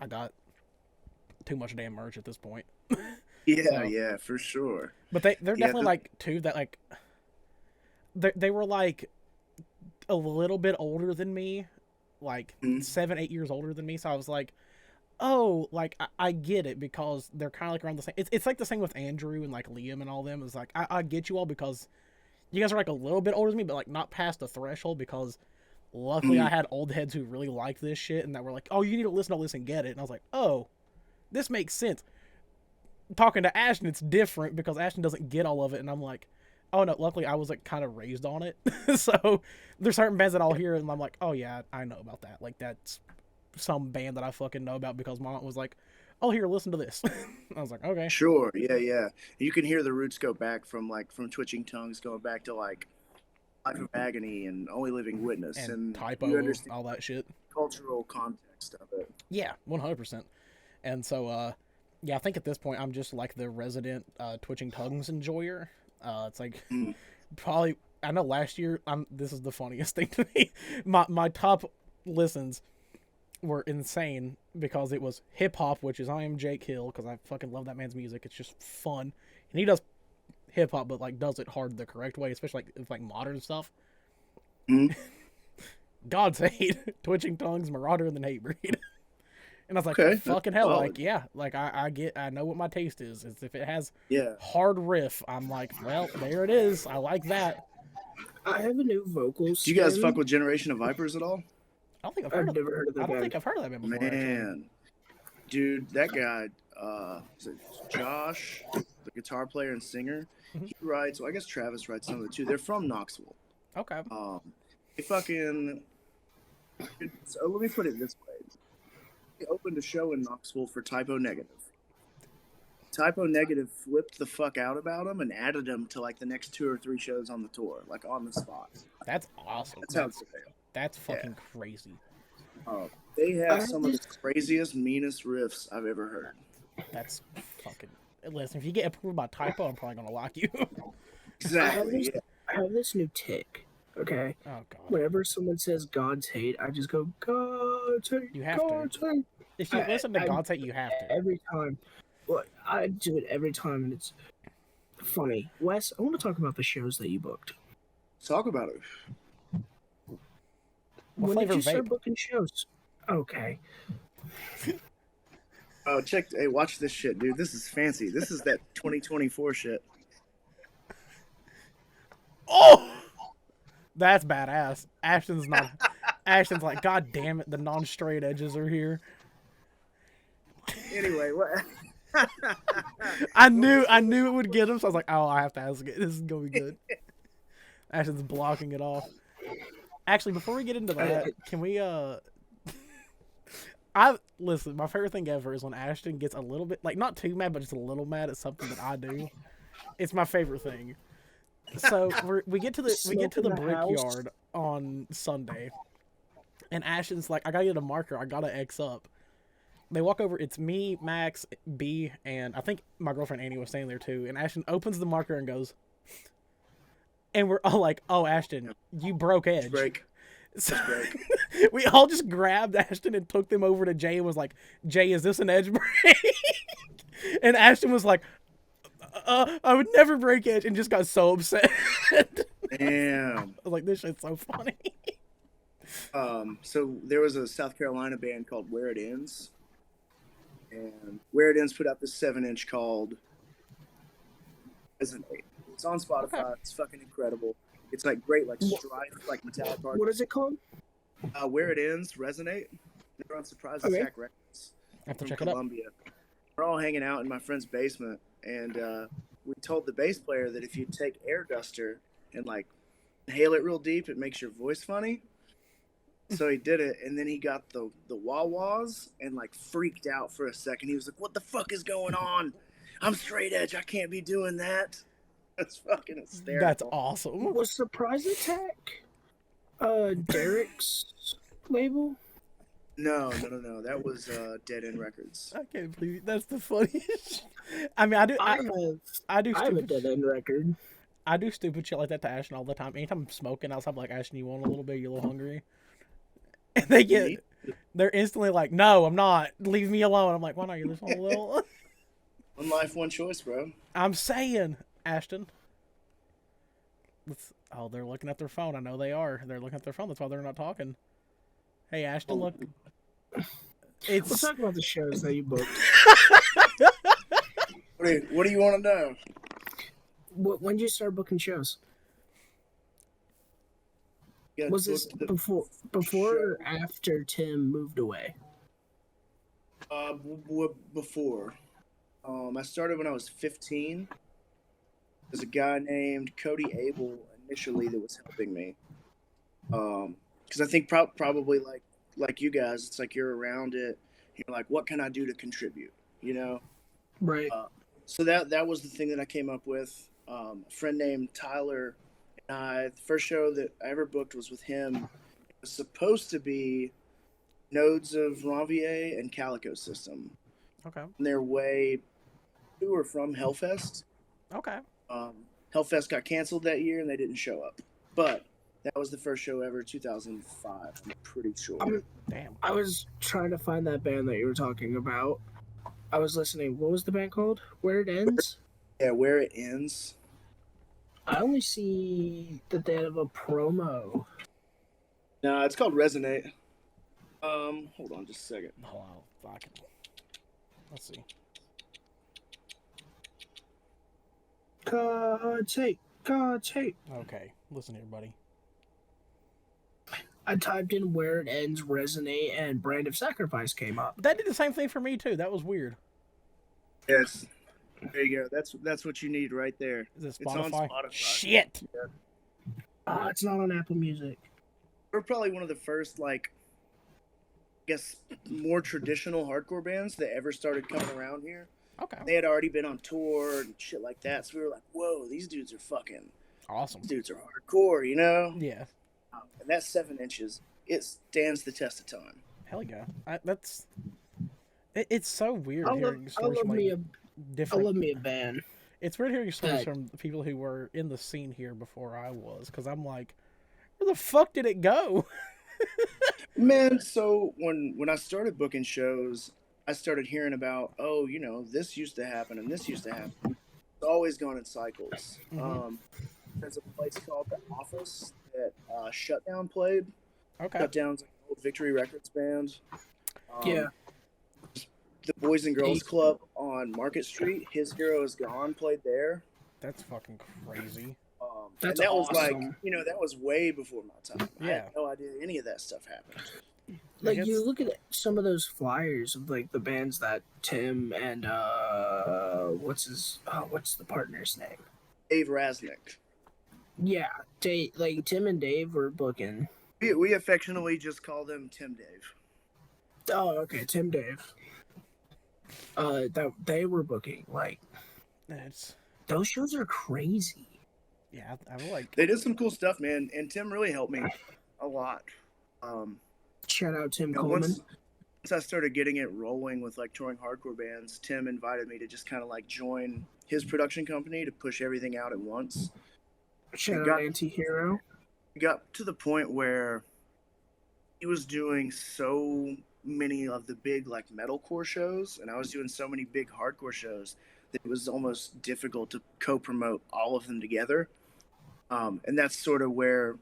I got too much damn merch at this point. Yeah, for sure. But they're definitely like two that like they were like a little bit older than me, like 7-8 years older than me. So I was like, oh, like I get it because they're kind of like around the same. It's like the same with Andrew and like Liam and all them. It's like I get you all because you guys are like a little bit older than me, but like not past the threshold because luckily I had old heads who really liked this shit and that were like, oh, you need to listen to this and get it. And I was like, oh, this makes sense. Talking to Ashton, it's different because Ashton doesn't get all of it, and I'm like, oh no, luckily I was like kind of raised on it. So there's certain bands that I'll hear and I'm like, oh yeah, I know about that. Like that's some band that I fucking know about because my aunt was like, oh here, listen to this. I was like, okay. Sure, yeah. You can hear the roots go back from Twitching Tongues going back to like Life of Agony and Only Living Witness and Typo, you understand all that shit. cultural context of it. Yeah, 100%. And so, yeah, I think at this point I'm just like the resident Twitching Tongues enjoyer. It's like probably I know last year this is the funniest thing to me. My top listens were insane because it was hip hop, which is I Am Jake Hill because I fucking love that man's music. It's just fun, and he does hip hop, but like does it hard the correct way, especially like modern stuff. God's Hate, Twitching Tongues, Marauder, and the Hatebreed. And I was like, okay, fucking hell, solid. like, yeah, like I know what my taste is. It's if it has hard riff, I'm like, well, there it is. I like that. I have a new vocal Do you guys fuck with Generation of Vipers at all? I don't think I've never heard of that. I don't think I've heard of that band before. Man, dude, that guy, is it Josh? the guitar player and singer. Mhm. He writes. Well, I guess Travis writes some of it too. They're from Knoxville. Okay. They fucking. So let me put it this way: they opened a show in Knoxville for Typo Negative. Typo Negative flipped the fuck out about them and added them to like the next 2 or 3 shows on the tour, like on the spot. That's awesome. That's how it's That's fucking crazy. They have some of the craziest, meanest riffs I've ever heard. That's fucking. Listen, if you get approved by Typo, I'm probably gonna like you. Exactly. I have this new tick. Okay. Oh god. Whenever someone says God's hate, I just go God's hate. You have God's to. hate. If you listen to God's Hate, you have to. Every time. Well, I do it every time, and it's funny. Wes, I want to talk about the shows that you booked. Talk about it. What When flavor did you start vape? booking shows? Okay. Oh, hey, watch this shit, dude. This is fancy. This is that 2024 shit. Oh, that's badass. Ashton's not. Ashton's like, God damn it, the non-straight edges are here. Anyway, what? I knew it would get him, so I was like, oh, I have to ask it. This is gonna be good. Ashton's blocking it off. Actually, before we get into that, can we listen, my favorite thing ever is when Ashton gets a little bit, like, not too mad, but just a little mad at something that I do. It's my favorite thing. So we get to the brickyard on Sunday, and Ashton's like, I gotta get a marker, I gotta X up. They walk over, it's me, Max, B, and I think my girlfriend Annie was standing there too, and Ashton opens the marker and goes, and we're all like, oh, Ashton, you broke edge. Break. So, we all just grabbed Ashton and took them over to Jay and was like, Jay, is this an edge break? And Ashton was like, I would never break edge, and just got so upset. Damn. I was like, this shit's so funny. So there was a South Carolina band called Where It Ends. And Where It Ends put out this 7-inch called Resonate. It's on Spotify. Okay. It's fucking incredible. It's like great, like Strife, like Metalcore. What is it called? Where It Ends, Resonate. They're on Surprise Okay. Attack Records. I have to From check it out. Columbia. We're all hanging out in my friend's basement, and we told the bass player that if you take air duster and like inhale it real deep, it makes your voice funny. So he did it, and then he got the wah-wahs and like freaked out for a second. He was like, "What the fuck is going on? I'm straight edge. I can't be doing that." That's fucking hysterical. That's awesome. Was Surprise Attack Derek's label? No. That was Dead End Records. I can't believe it. That's the funniest. I mean, I do I have a stupid. dead end record. I do stupid shit like that to Ashton all the time. Anytime I'm smoking outside, I'm like, Ashton, you want a little bit? You a little hungry? And they're instantly like, no, I'm not. Leave me alone. I'm like, why not? You just want a little. One life, one choice, bro. I'm saying, Ashton. Oh, they're looking at their phone. I know they are. They're looking at their phone. That's why they're not talking. Hey, Ashton, look. Let's talk about the shows that you booked. What do you want to know? When did you start booking shows? Yeah, Was this before or after Tim moved away? Before. I started when I was 15. There's a guy named Cody Abel initially that was helping me. Because I think probably like you guys, it's like you're around it. You're like, what can I do to contribute? You know? Right. So that was the thing that I came up with. A friend named Tyler and I, the first show that I ever booked was with him. It was supposed to be Nodes of Ranvier and Calico System. Okay. On their way to or from Hellfest. Okay. Hellfest got canceled that year and they didn't show up. But that was the first show ever, 2005. I'm pretty sure. Damn. I was trying to find that band that you were talking about. I was listening. What was the band called? Where It Ends? Yeah, Where It Ends. I only see that they have a promo. No, it's called Resonate. Hold on just a second. Oh, fuck. Let's see. God's hate. God's hate. Okay, listen here, buddy. I typed in Where It Ends, Resonate, and Brand of Sacrifice came up. That did the same thing for me too. That was weird. Yes. There you go. That's what you need right there. Is it It's on Spotify? Spotify. Shit. It's not on Apple Music. We're probably one of the first, like, I guess, more traditional hardcore bands that ever started coming around here. Okay. They had already been on tour and shit like that, so we were like, "Whoa, these dudes are fucking Awesome. These dudes are hardcore," you know. Yeah. And that 7 inches, it stands the test of time. Hell yeah. It's so weird I hearing love stories from like me a different. band. It's weird hearing stories from people who were in the scene here before I was, because I'm like, where the fuck did it go? Man, so when I started booking shows, I started hearing about, oh, you know, this used to happen and this used to happen. It's always gone in cycles. There's a place called The Office that Shutdown played. Okay. Shutdown's like an old Victory Records band. Yeah. The Boys and Girls Club on Market Street, His Hero Is Gone, played there. That's fucking crazy. That's and that was like, awesome. you know, that was way before my time. I Yeah. had no idea any of that stuff happened. Like you look at some of those flyers of like the bands that Tim and what's the partner's name? Dave Rasnick. Yeah, like Tim and Dave were booking. We affectionately just call them Tim Dave. Oh, okay, Tim Dave. That they were booking like those shows are crazy. Yeah, I like. They did some cool stuff, man, and Tim really helped me a lot. Shout out Tim you know, Coleman. once I started getting it rolling with like touring hardcore bands, Tim invited me to just kind of like join his production company to push everything out at once. Shout out Anti-Hero. It got to the point where he was doing so many of the big like metalcore shows, and I was doing so many big hardcore shows that it was almost difficult to co-promote all of them together. And that's sort of where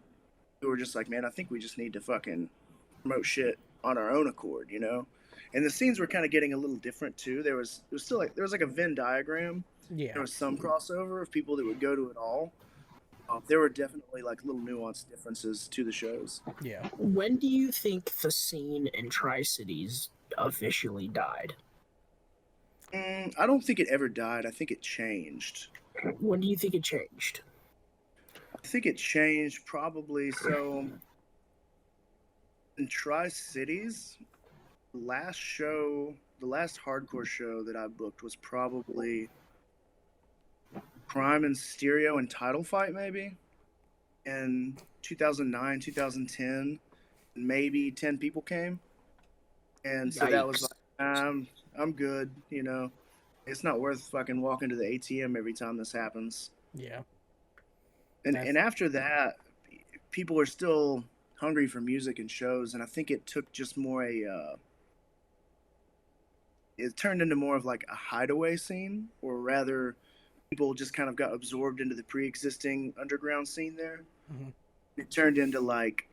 we were just like, man, I think we just need to fucking promote shit on our own accord, you know? And the scenes were kind of getting a little different too. There was like a Venn diagram. Yeah. There was some crossover of people that would go to it all. There were definitely like little nuanced differences to the shows. Yeah. When do you think the scene in Tri-Cities officially died? I don't think it ever died. I think it changed. When do you think it changed? I think it changed probably so in Tri-Cities, the last hardcore show that I booked was probably Crime and Stereo and Title Fight, maybe in 2009, 2010. Maybe 10 people came, and so that was like, I'm good, you know. It's not worth fucking walking to the ATM every time this happens. Yeah. And after that, people are still hungry for music and shows, and I think it took just more it turned into more of like a hideaway scene, or rather, people just kind of got absorbed into the pre-existing underground scene there. Mm-hmm. It turned into like,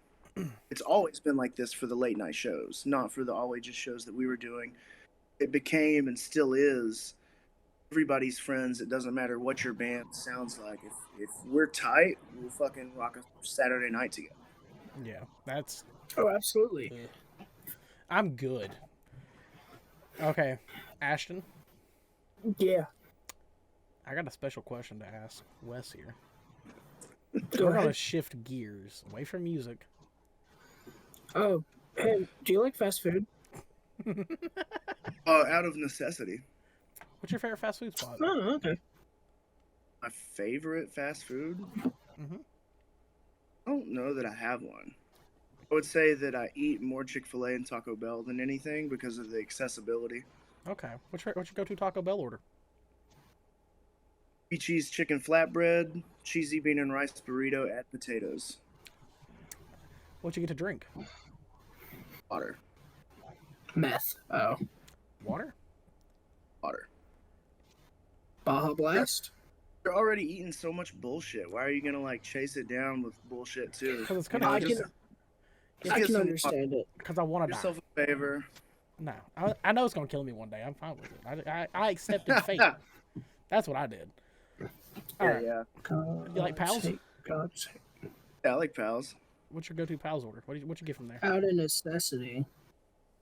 it's always been like this for the late night shows, not for the all ages shows that we were doing. It became and still is everybody's friends. It doesn't matter what your band sounds like. If we're tight, we'll fucking rock a Saturday night together. Yeah, that's. Oh, absolutely. I'm good. Okay, Ashton. Yeah. I got a special question to ask Wes here. Go We're ahead. gonna shift gears away from music. Oh, hey, do you like fast food? Out of necessity. What's your favorite fast food spot? Oh, okay. My favorite fast food? Mm-hmm. I don't know that I have one. I would say that I eat more Chick-fil-A and Taco Bell than anything because of the accessibility. Okay. What's your go-to Taco Bell order? Cheese chicken flatbread, cheesy bean and rice burrito, add potatoes. What'd you get to drink? Water. Meth. Oh. Water? Water. Baja Blast? You're already eating so much bullshit. Why are you gonna like chase it down with bullshit too? Because it's You kind know, of. just I get can some understand it. Because I want to die. yourself a favor. No, I know it's gonna kill me one day. I'm fine with it. I accepted fate. That's what I did. All right. Yeah. You like pals? God's Yeah, I like pals. What's your go-to pals order? What you get from there? out of necessity.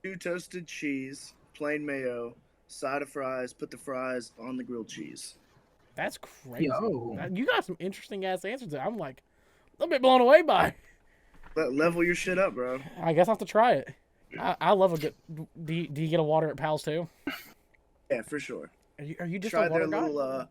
2 toasted cheese, plain mayo, side of fries, put the fries on the grilled cheese. That's crazy. Yo. You got some interesting ass answers there. I'm like a little bit blown away by. Level your shit up, bro. I guess I have to try it. I love a good. Do you get a water at Pal's too? Yeah, for sure. Are you just Try a water their guy? little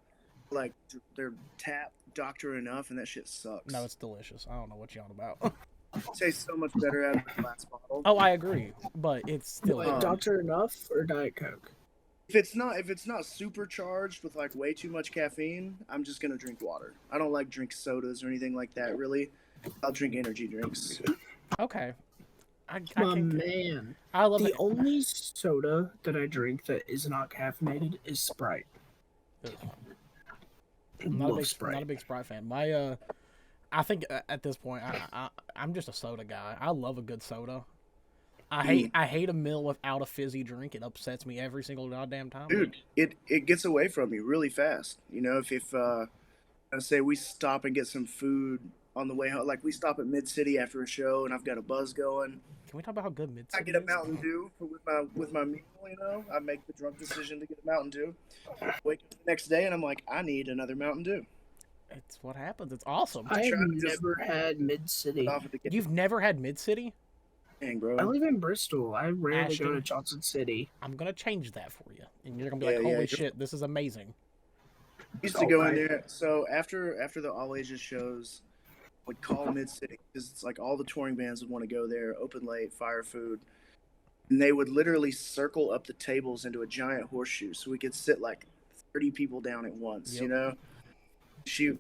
like their tap Dr. Enough, and that shit sucks. No, it's delicious. I don't know what you're on about. It tastes so much better out of the glass bottle. Oh, I agree, but it's still. What, Dr. Enough or Diet Coke? If it's not supercharged with like way too much caffeine, I'm just gonna drink water. I don't like drink sodas or anything like that. Really, I'll drink energy drinks. Okay. I My can. man. I love The it. only soda that I drink that is not caffeinated is Sprite. Ugh. I'm not a Love big, Sprite. not a big Sprite fan. I think at this point, I'm just a soda guy. I love a good soda. I hate a meal without a fizzy drink. It upsets me every single goddamn time. Dude, it gets away from you really fast. You know, if say we stop and get some food on the way home, like we stop at Mid City after a show, and I've got a buzz going. Can we talk about how good Mid I City get a is? Mountain Dew with my meal. You know, I make the drunk decision to get a Mountain Dew. Wake up the next day, and I'm like, I need another Mountain Dew. It's what happens. It's awesome. I have try to just- never had Mid City. Off at the get You've never had Mid City? dang, bro. I live in Bristol. I rarely go Ashton. to Johnson City. I'm gonna change that for you, and you're gonna be Yeah, like, yeah, "Holy you're- shit, this is amazing." Used to go in Okay. there. So after the all ages shows, would call Mid City because it's like all the touring bands would want to go there, open late, fire food, and they would literally circle up the tables into a giant horseshoe, so we could sit like 30 people down at once. Yep. You know,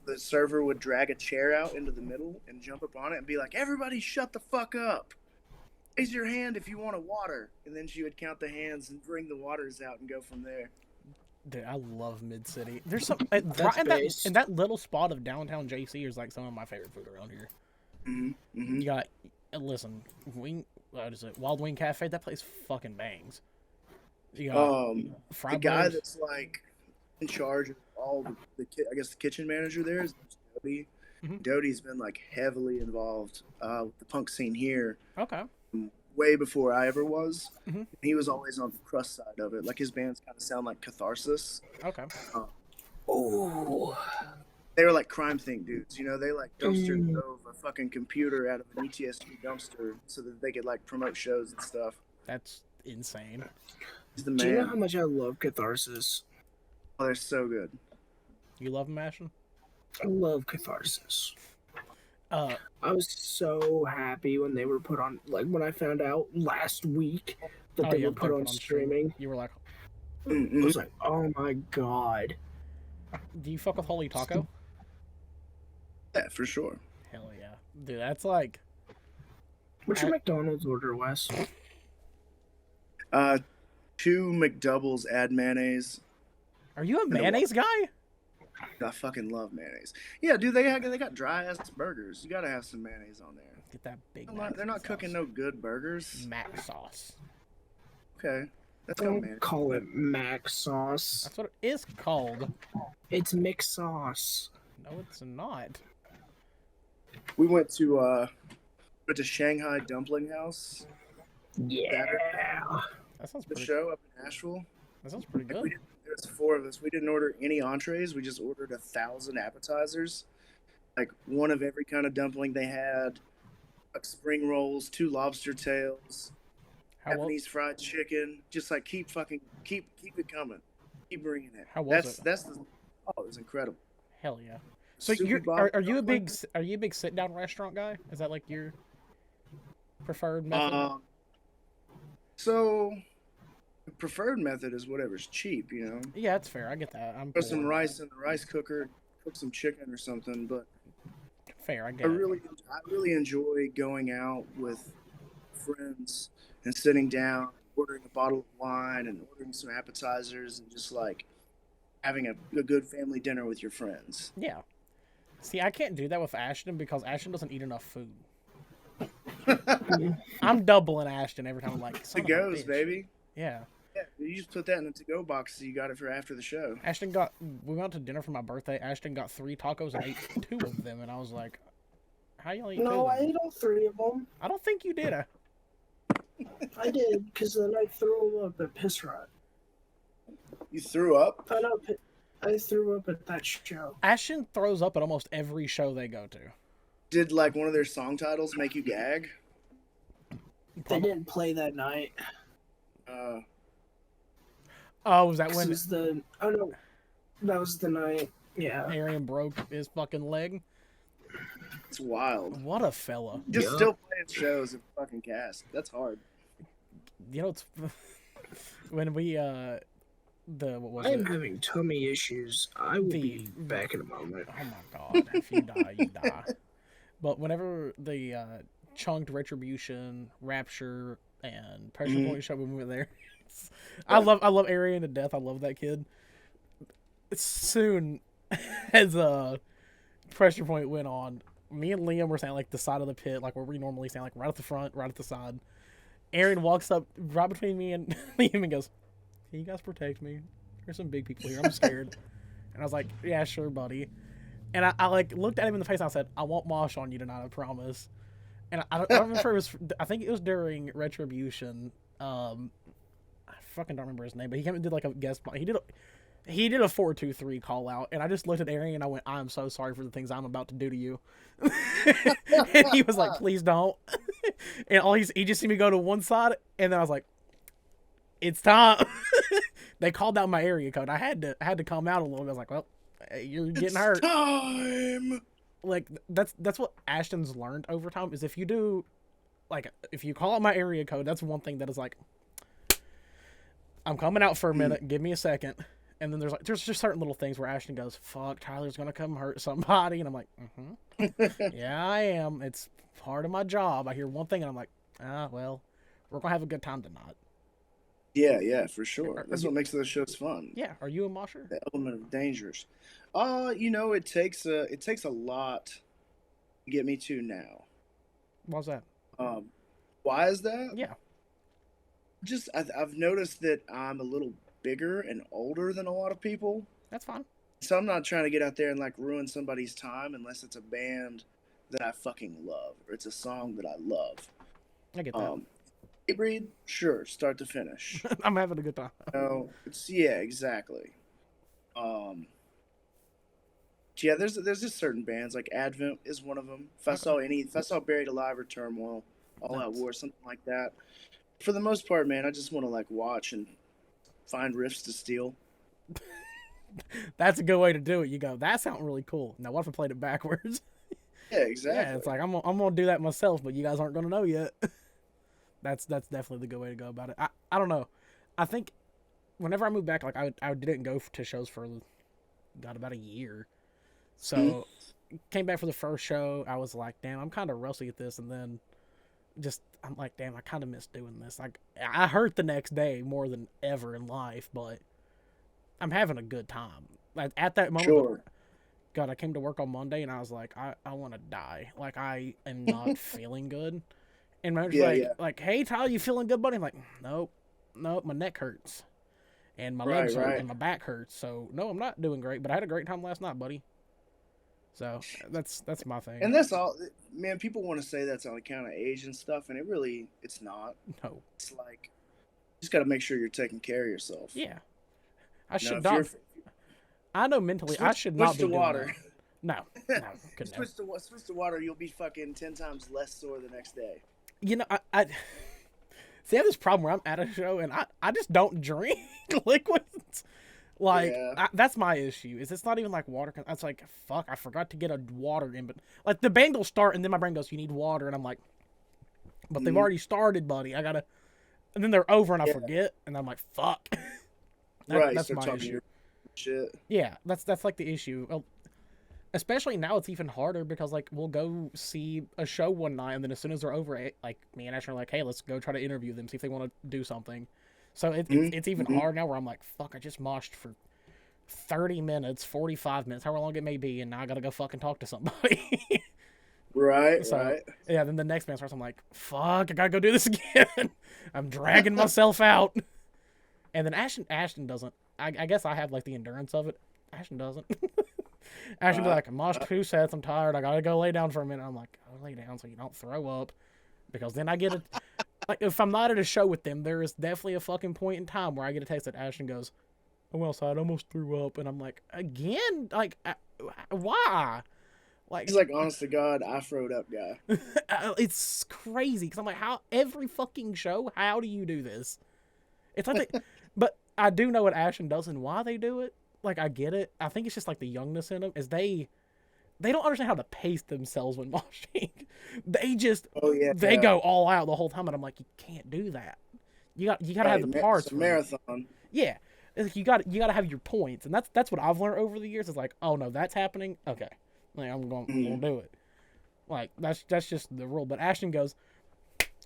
the server would drag a chair out into the middle and jump up on it and be like, "Everybody, shut the fuck up. Raise your hand if you want a water," and then she would count the hands and bring the waters out and go from there. Dude, I love Mid City. There's some That's right based. in that little spot of downtown JC is like some of my favorite food around here. Mm-hmm. You got what is it? Wild Wing Cafe. That place fucking bangs. You got The fried guy burgers. that's like in charge of all I guess the kitchen manager there is Dodie. Mhm. Dodie's been like heavily involved with the punk scene here Okay. way before I ever was. Mhm. He was always on the crust side of it. Like his bands kind of sound like Catharsis. Okay. Oh, They were like crime think dudes, you know. They like dumpster Mm. drove a fucking computer out of an ETSG dumpster so that they could like promote shows and stuff. That's insane. He's the do you know man. how much I love Catharsis? Oh, they're so good. You love them, Ashton? I love Catharsis. Uh, I was so happy when they were put on, like when I found out last week that oh they yeah, were put on streaming. You were like, I Mm-mm. was like, oh my god. do you fuck with Holy Taco? Yeah, for sure. Hell yeah, dude. That's like, What's your McDonald's order, Wes? 2 McDoubles, add mayonnaise. are you a mayonnaise guy? I fucking love mayonnaise. Yeah, dude, they got dry ass burgers. You gotta have some mayonnaise on there. Get that big. They're not cooking no good burgers. Mac sauce. Okay, let's go, Don't man. call it mac sauce. That's what it is called. It's mixed sauce. No, it's not. We went to Shanghai Dumpling House. Yeah. That sounds The pretty. show up in Asheville. That sounds pretty Like, good. there's 4 of us. We didn't order any entrees. We just ordered 1,000 appetizers. Like one of every kind of dumpling they had. Like spring rolls, 2 lobster tails, How well? Japanese fried chicken. Just like keep it coming. Keep bringing it. How was it? That's the. Oh, it was incredible. Hell yeah. So Soupy you're Bob are you a dumpling. big sit down restaurant guy? Is that like your preferred method? So the preferred method is whatever's cheap, you know. Yeah, that's fair. I get that. I'm Put some poor. rice in the rice cooker, cook some chicken or something. But Fair. I I get it. really enjoy going out with friends and sitting down, ordering a bottle of wine and ordering some appetizers and just like having a good family dinner with your friends. Yeah. See, I can't do that with Ashton because Ashton doesn't eat enough food. I'm doubling Ashton every time. I'm like, son It of a goes, bitch. baby. Yeah. Yeah, you just put that in a to-go box so you got it for after the show. Ashton we went to dinner for my birthday. Ashton got 3 tacos and ate 2 of them, and I was like, how you only eat 2 No, of I them? ate all 3 of them. I don't think you did. I did, because then I threw them up at Piss Rot. You threw up? I threw up at that show. Ashton throws up at almost every show they go to. Did like one of their song titles make you gag? They didn't play that night. Oh, was that This when was the no, that was the night. Yeah. Arian broke his fucking leg? It's wild. What a fella. Just still playing shows and fucking cast. That's hard. You know, it's when we what was I'm it? having tummy issues. I will be back in a moment. Oh my god! If you die, you die. But whenever the chunked Retribution, Rapture, and Pressure Point show when we were there, I love Arian to death. I love that kid. Soon as Pressure Point went on, me and Liam were standing like the side of the pit, like where we normally stand, like right at the front, right at the side. Arian walks up right between me and Liam and goes, "Can you guys protect me? There's some big people here. I'm scared." And I was like, "Yeah, sure, buddy." And I like looked at him in the face and I said, "I won't mosh on you tonight, I promise." And I don't remember if it was, I think it was during Retribution. I fucking don't remember his name, but he came and did like a guest. He did a 4-2-3 call out, and I just looked at Arian and I went, "I'm so sorry for the things I'm about to do to you." And he was like, "Please don't." And he just seen me go to one side, and then I was like, "It's time." They called out my area code. I had to come out a little bit. I was like, "Well, you're getting hurt." Time. Like that's what Ashton's learned over time is if you call out my area code, that's one thing that is like, I'm coming out for a minute, give me a second. And then there's just certain little things where Ashton goes, "Fuck, Tyler's gonna come hurt somebody," and I'm like, "Yeah, I am. It's part of my job." I hear one thing and I'm like, well, we're gonna have a good time tonight. Yeah, for sure. That's what makes those shows fun. Yeah. Are you a mosher? The element of dangers. It takes a lot to get me to now. Why's that? Why is that? Yeah. Just I've noticed that I'm a little bigger and older than a lot of people. That's fine. So I'm not trying to get out there and like ruin somebody's time unless it's a band that I fucking love or it's a song that I love. I get that. Breed, sure, start to finish. I'm having a good time. Exactly. Yeah, there's just certain bands like Advent is one of them. If I saw Buried Alive or Turmoil, All Out War, something like that. For the most part, man, I just want to like watch and find riffs to steal. That's a good way to do it. You go, that sounds really cool. Now, what if I played it backwards? Yeah, exactly. Yeah, it's like I'm gonna do that myself, but you guys aren't gonna know yet. That's definitely the good way to go about it. I don't know. I think whenever I moved back, like I didn't go to shows for about a year. So came back for the first show. I was like, damn, I'm kind of rusty at this, and then I'm like, damn, I kind of miss doing this. Like I hurt the next day more than ever in life, but I'm having a good time. Like at that moment, Sure. God, I came to work on Monday and I was like, I want to die. Like I am not feeling good. And my manager's like, "Hey, Tyler, you feeling good, buddy?" I'm like, nope, my neck hurts, and my legs hurt, and my back hurts. So no, I'm not doing great. But I had a great time last night, buddy. So that's my thing. And that's all, man. People want to say that's on account of age and stuff, and it's not. No, it's like you just got to make sure you're taking care of yourself. Yeah, I should not. I know mentally, I should not be doing water. That. No, switch to water. You'll be fucking 10 times less sore the next day. You know, I see, I have this problem where I'm at a show and I just don't drink liquids. Like, that's my issue. It's not even like water. It's like, fuck, I forgot to get a water in. But like the band will start and then my brain goes, "You need water," and I'm like, "But they've already started, buddy. I gotta." And then they're over and I forget, and I'm like, "Fuck." That's my issue. Shit. Yeah, that's like the issue. Well, especially now, it's even harder because like we'll go see a show one night, and then as soon as they're over, like me and Ash are like, "Hey, let's go try to interview them, see if they want to do something." So it's even hard now where I'm like, "Fuck, I just moshed for 30 minutes, 45 minutes, however long it may be, and now I gotta go fucking talk to somebody." Right. Yeah, then the next band starts, I'm like, "Fuck, I gotta go do this again." I'm dragging myself out, and then Ashton doesn't. I guess I have like the endurance of it. Ashton doesn't. Ashton be like, "I moshed 2 sets. I'm tired. I gotta go lay down for a minute." I'm like, "Go lay down so you don't throw up," because then I get it. Like if I'm not at a show with them, there is definitely a fucking point in time where I get a text that Ashton goes, I went outside, I almost threw up, and I'm like, again, like, why? Like, He's like, honest to God, I throwed up guy. it's crazy because I'm like, how every fucking show? How do you do this? It's like, but I do know what Ashton does and why they do it. Like, I get it. I think it's just like the youngness in them is they don't understand how to pace themselves when moshing. They just they go all out the whole time, and I'm like, you can't do that. You got to have the parts. It's a marathon. Yeah, you got to have your points, and that's what I've learned over the years. Is like, oh no, that's happening. Okay, like, I'm gonna do it. Like that's just the rule. But Ashton goes,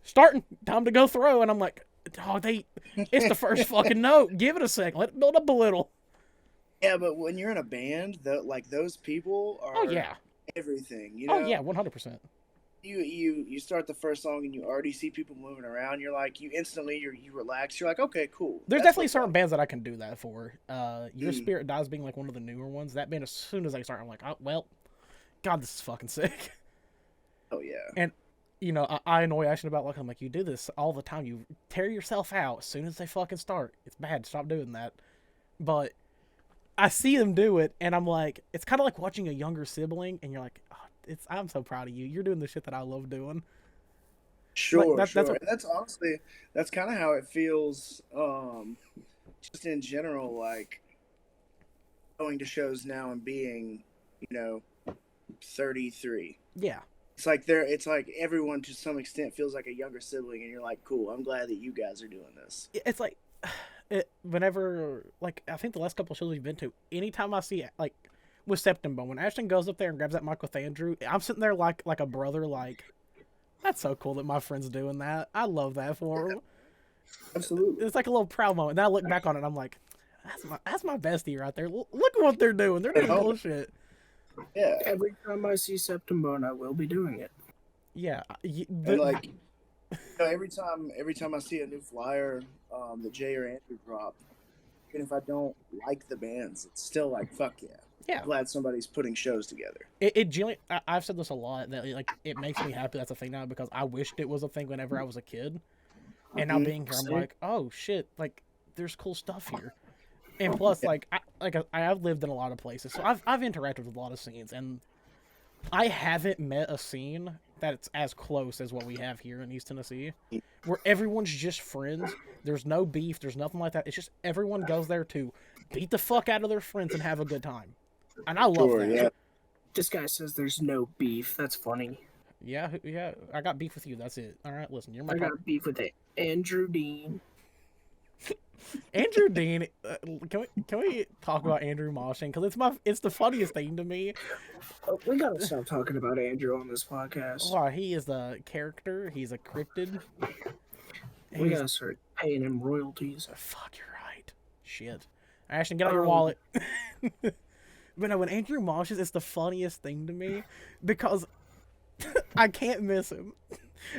starting, time to go throw, and I'm like, oh, it's the first fucking note. Give it a second. Let it build up a little. Yeah, but when you're in a band, like those people are everything. You know? Oh yeah, 100%. You start the first song and you already see people moving around. You're like, you relax. You're like, okay, cool. There's definitely certain bands that I can do that for. Your Spirit Dies being like one of the newer ones. That band, as soon as they start, I'm like, oh well, God, this is fucking sick. Oh yeah. And you know, I annoy Ashton about like, I'm like, you do this all the time. You tear yourself out as soon as they fucking start. It's bad. Stop doing that. But I see them do it, and I'm like, it's kind of like watching a younger sibling, and you're like, oh, I'm so proud of you. You're doing the shit that I love doing. Sure, like, sure. That's honestly, that's kind of how it feels. Just in general, like going to shows now and being, 33. Yeah. It's like everyone to some extent feels like a younger sibling, and you're like, cool. I'm glad that you guys are doing this. It's like, whenever, like, I think the last couple of shows we've been to, anytime I see, like, with September, when Ashton goes up there and grabs that mic with Andrew, I'm sitting there like a brother, like, that's so cool that my friend's doing that. I love that for him. Absolutely. It's like a little proud moment. Then I look back on it and I'm like, that's my bestie right there. Look at what they're doing. They're doing cool shit. Yeah. Every time I see September, I will be doing it. Yeah. And like, every time I see a new flyer that Jay or Andrew drop, even if I don't like the bands, it's still like, fuck yeah. Yeah. I'm glad somebody's putting shows together. I've said this a lot, that like it makes me happy that's a thing now, because I wished it was a thing whenever I was a kid. And now being here, I'm like, oh shit, like there's cool stuff here. And plus, like I've lived in a lot of places, so I've interacted with a lot of scenes, and I haven't met a scene that's as close as what we have here in East Tennessee, where everyone's just friends. There's no beef. There's nothing like that. It's just everyone goes there to beat the fuck out of their friends and have a good time. And I love that. Yeah. This guy says there's no beef. That's funny. Yeah. I got beef with you. That's it. All right, listen. You're my. I got beef with Andrew Dean. Andrew Dean. Can we talk about Andrew moshing? Because it's the funniest thing to me. We gotta stop talking about Andrew on this podcast. Wow, he is a character. He's a cryptid. We gotta start paying him royalties. Fuck, you're right. Shit. Ashton, get out your wallet. But no, when Andrew moshes, it's the funniest thing to me, because I can't miss him.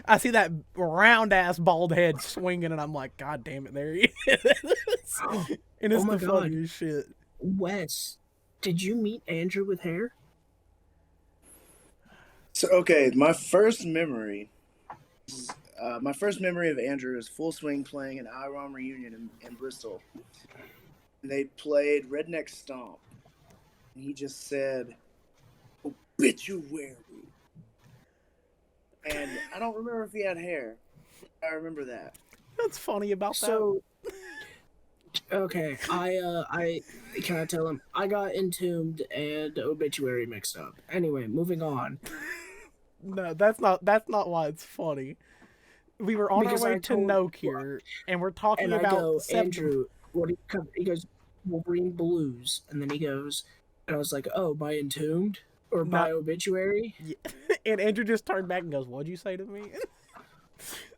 I see that round ass bald head swinging, and I'm like, God damn it, there he is. And it's the funniest shit. Wes, did you meet Andrew with hair? So okay, my first memory of Andrew is Full Swing playing an IROM reunion in Bristol. And they played Redneck Stomp. And he just said, obituary. And I don't remember if he had hair. I remember that. That's funny about that. Okay, I can I tell him I got Entombed and Obituary mixed up. Anyway, moving on. No, that's not why it's funny. We were on our way to Nokir, and we're talking about Andrew. He goes Wolverine Blues, and then he goes, and I was like, oh, by Entombed or by Obituary. Yeah. And Andrew just turned back and goes, "What'd you say to me?"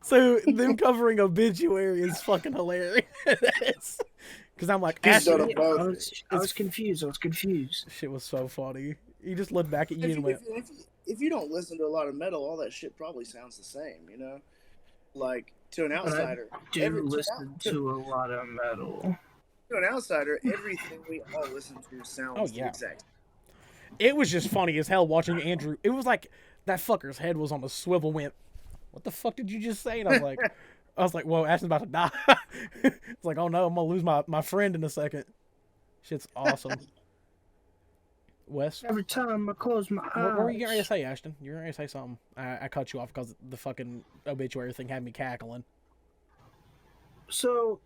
So them covering Obituary is fucking hilarious. Because I'm like, I was confused. Shit was so funny. You just look back at you and went, if you don't listen to a lot of metal, all that shit probably sounds the same, Like, to an outsider. I do listen to a lot of metal. To an outsider, everything we all listen to sounds the exact. It was just funny as hell watching Andrew. It was like that fucker's head was on a swivel. Went, what the fuck did you just say? And I was like, whoa, Ashton's about to die. It's like, oh no, I'm gonna lose my friend in a second. Shit's awesome. Wes, Every time I close my eyes. what were you getting ready to say, Ashton? You were ready to say something. I cut you off because the fucking obituary thing had me cackling. So,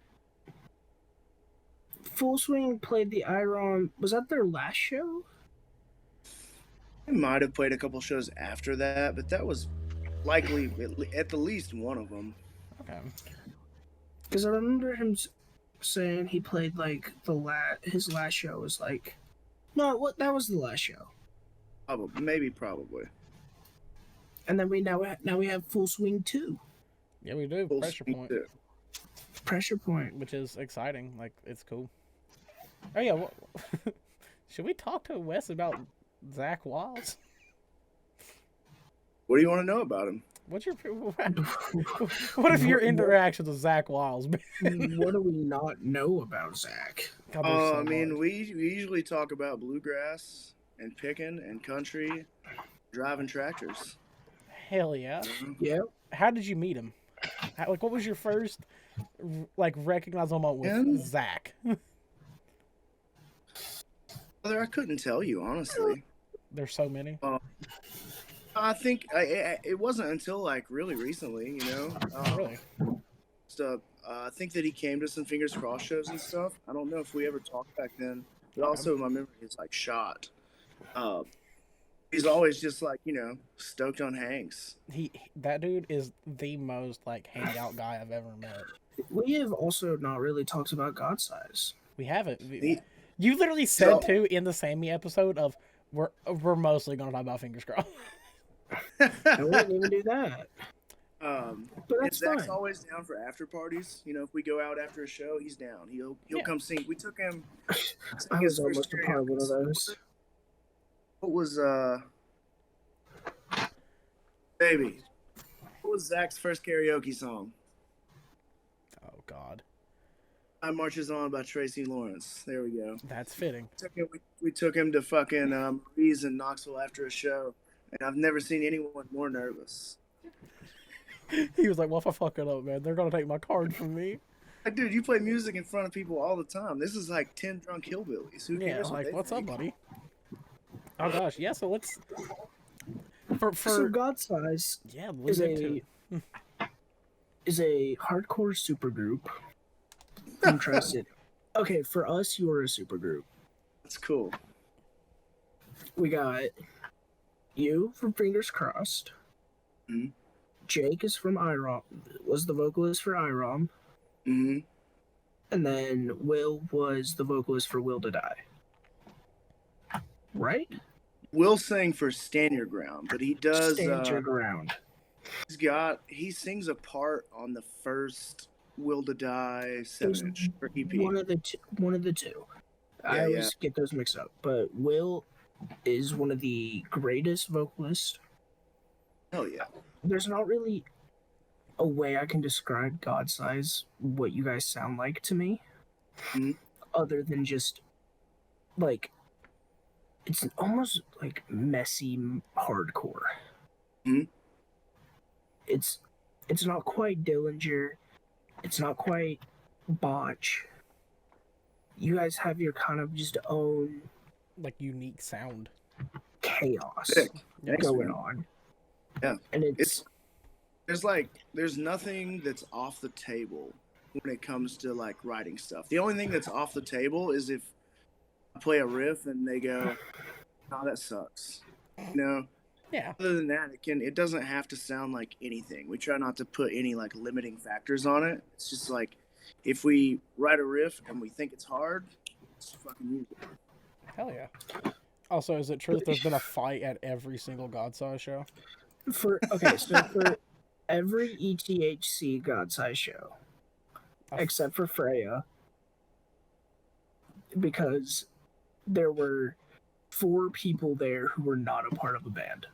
Full Swing played the Iron. Was that their last show? I might have played a couple shows after that, but that was likely at the least one of them. Okay. Because I remember him saying he played like his last show was like, no, what that was the last show. Probably. And then we now we have Full Swing 2. Yeah, we do. Full Pressure Swing point. 2. Pressure Point. Which is exciting. Like, it's cool. Oh, yeah. Should we talk to Wes about Zach Wiles? What do you want to know about him? What's your what if your interactions with Zach Wiles? What do we not know about Zach? God, there's so I mean, much. we usually talk about bluegrass and picking and country, driving tractors. Hell yeah. Yep. How did you meet him? Like, what was your first like recognizable moment with Him? Zach? Brother, I couldn't tell you honestly. There's so many. I think it wasn't until like really recently, you know. Really? I think that he came to some Fingers Crossed shows and stuff. I don't know if we ever talked back then, but also my memory is like shot. He's always just like, you know, stoked on Hanks. That dude is the most like hangout guy I've ever met. We have also not really talked about Godsize. We haven't. He- You literally said So- too in the Sammy episode of we're mostly gonna talk about Fingers Crossed. I wouldn't even do that. But And that's Zach's fine. always down for after parties. You know, if we go out after a show, he's down. He'll Yeah. come sing. We took him. I his was almost first a part of one of karaoke those. What was baby? What was Zach's first karaoke song? Oh God, "I Marches On" by Tracy Lawrence. There we go. that's fitting. We took him to fucking Marie's in Knoxville after a show, and I've never seen anyone more nervous. He was like, "Well, if I fuck it up, man, they're gonna take my card from me." Like, dude, you play music in front of people all the time. This is like 10 drunk hillbillies. Who Yeah, cares what like, they what's up, think? buddy? Oh gosh, yeah. So let's for So Godsize yeah, is lead into it. a hardcore supergroup from Tri-City. Okay, for us, you're a supergroup. That's cool. We got you from Fingers Crossed. Mhm. Jake is from IROM, was the vocalist for IROM. Mm-hmm. And then Will was the vocalist for Will to Die. Right? Will sang for Stand Your Ground, but he does. Stand your ground. He sings a part on the first Will to Die 7-inch or EP. One of the two. I Yeah, always get those mixed up. But Will is one of the greatest vocalists. Hell yeah. There's not really a way I can describe Godsize, what you guys sound like to me, Mhm. other than just like it's almost like messy hardcore. Mhm. It's not quite Dillinger, it's not quite Botch. You guys have your kind of just own Like unique sound. chaos Sick. Yeah. Thanks, going man. on. Yeah. And it's There's nothing that's off the table when it comes to like writing stuff. The only thing that's off the table is if I play a riff and they go, "Oh, that sucks." You know. Yeah. Other than that, it doesn't have to sound like anything. We try not to put any like limiting factors on it. It's just like if we write a riff and we think it's hard, let's fucking use it. Hell yeah. Also, is it true that there's been a fight at every single Godsize show? for every ETHC Godsize show, except for Freya, because there were 4 people there who were not a part of the band.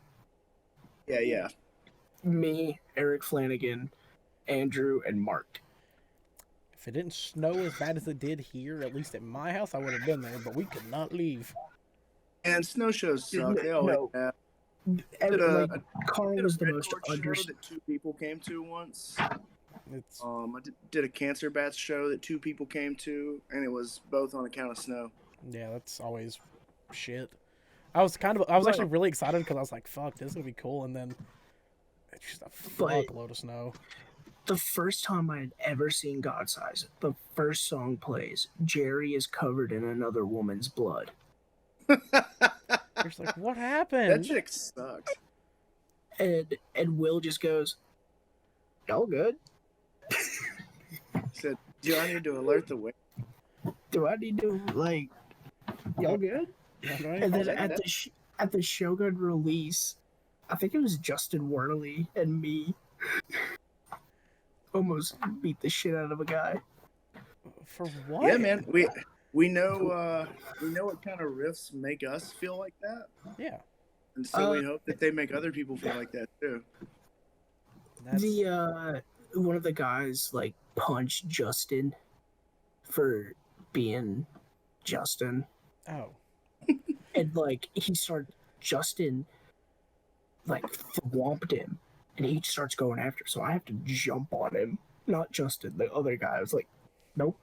Yeah. Me, Eric Flanagan, Andrew, and Mark. If it didn't snow as bad as it did here, at least at my house, I would have been there, but we could not leave. And snow shows suck. They always No. have. Like, Carl Did a was the Red most Torch show that 2 people came to once. It's I did a Cancer Bats show that 2 people came to, and it was both on account of snow. Yeah, that's always shit. I was actually really excited because I was like, fuck, this is gonna be cool, and then it's just a But- fuckload of snow. The first time I had ever seen Godsize, the first song plays. Jerry is covered in another woman's blood. You're just like, what happened? That chick sucks. And Will just goes, "Y'all good? He said, "Do I need to alert the way?" Do I need to like y'all good?" And then that- at the Shogun release, I think it was Justin Worley and me almost beat the shit out of a guy. For what? Yeah, man. We know what kind of riffs make us feel like that, Yeah. and so we hope that they make other people feel like that too. That's... The one of the guys like punched Justin for being Justin, Oh. and like Justin like thwomped him, and he starts going after, so I have to jump on him, not Justin, the other guy. I was like, nope.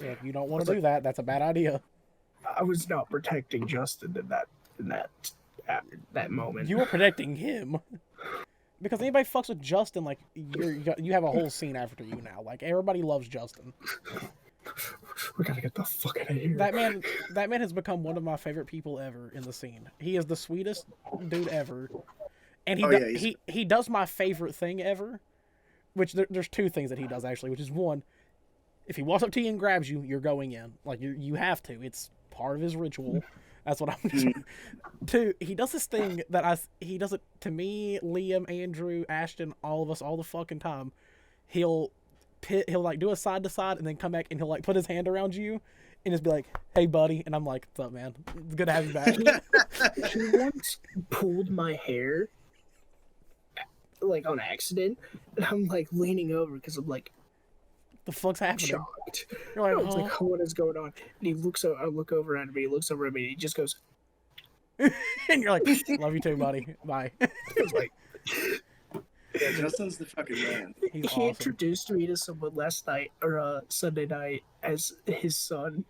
Yeah, if you don't want to do that, that's a bad idea. I was not protecting Justin in that moment. You were protecting him. Because anybody fucks with Justin, like, you have a whole scene after you now. Like, everybody loves Justin. We gotta get the fuck out of here. That man has become one of my favorite people ever in the scene. He is the sweetest dude ever. And he does my favorite thing ever. Which, there's two things that he does, actually. Which is, one, if he walks up to you and grabs you, you're going in. Like, you have to. It's part of his ritual. That's what I'm doing. Two, he does this thing that he does it to me, Liam, Andrew, Ashton, all of us, all the fucking time. He'll like do a side to side and then come back and he'll like put his hand around you and just be like, "Hey, buddy," and I'm like, "What's up, man? It's good to have you back." He once pulled my hair, like on accident, and I'm like leaning over because I'm like The fuck's happening? shocked. You're I like, was huh? like, what is going on? And he looks. I look over at me. He looks over at me. And he just goes. And you're like, "Love you too, buddy. Bye." I was like, Yeah, Justin's the fucking man. He's he awesome. introduced me to someone last night or Sunday night as his son.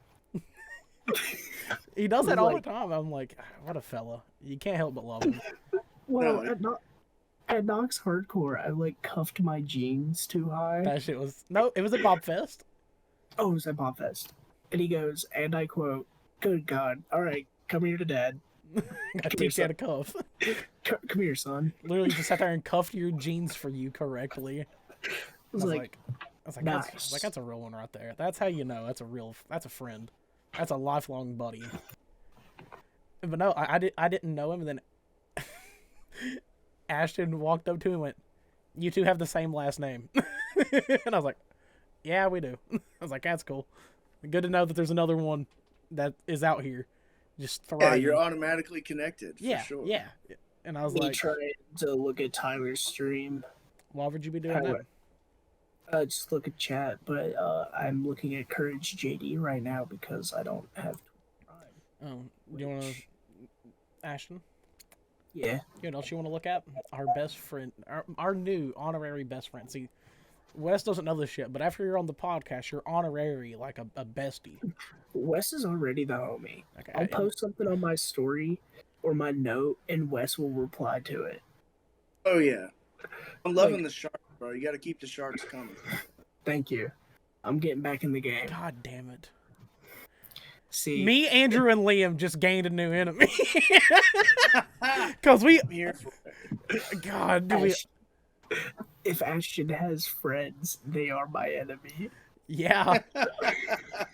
He does that all the like- time. I'm like, what a fella. You can't help but love him. Well, No, at Knox Hardcore, I like cuffed my jeans too high. That shit was it was at Bob Fest. Oh, it was at Bob Fest. And he goes, and I quote, "Good God, all right, come here to dad. Got to teach you how to cuff. Come here, son." Literally just sat there and cuffed your jeans for you correctly. I was like, That's, nice. that's a real one right there. That's how you know that's a friend. That's a lifelong buddy. But no, I didn't know him, and then Ashton walked up to him and went, "You two have the same last name." And I was like, "Yeah, we do." I was like, "That's cool. Good to know that there's another one that is out here just Yeah, thriving." you're automatically connected. For yeah, sure. yeah. And I was me like, trying to look at Tyler's stream. "Why would you be doing I that?" would. Just look at chat, but I'm looking at Courage JD right now because I don't have Prime. Oh, do you want to, Ashton? Yeah. You know, don't you want to look at our best friend, our new honorary best friend? See, Wes doesn't know this shit, but after you're on the podcast, you're honorary, like a bestie. Wes is already the homie. Okay, I'll post something on my story or my note, and Wes will reply to it. Oh yeah. I'm loving the sharks, bro. You got to keep the sharks coming. Thank you. I'm getting back in the game. God damn it! See, Me, Andrew, and Liam just gained a new enemy. Cause we, I'm here for it. God, do we? if Ashton has friends, they are my enemy. Yeah,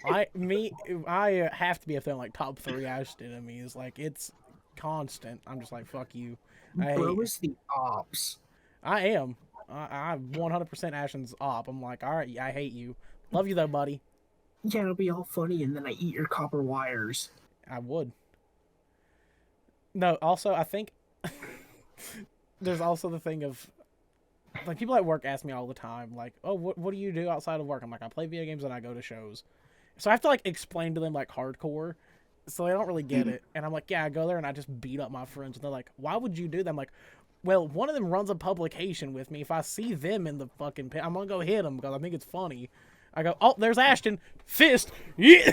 I have to be up there in like top 3 Ashton enemies. Like it's constant. I'm just like, fuck you. Bro is the ops. I am. I'm 100% Ashton's op. I'm like, all right, I hate you. Love you though, buddy. Yeah, it'll be all funny, and then I eat your copper wires. I would. No, also, I think there's also the thing of, like, people at work ask me all the time, like, "Oh, what do you do outside of work?" I'm like, "I play video games and I go to shows." So I have to, like, explain to them, like, hardcore, so they don't really get it. And I'm like, "Yeah, I go there and I just beat up my friends." And they're like, "Why would you do that?" I'm like, "Well, one of them runs a publication with me. If I see them in the fucking pit, I'm gonna go hit them because I think it's funny." I go, oh, there's Ashton. Fist. Yeah.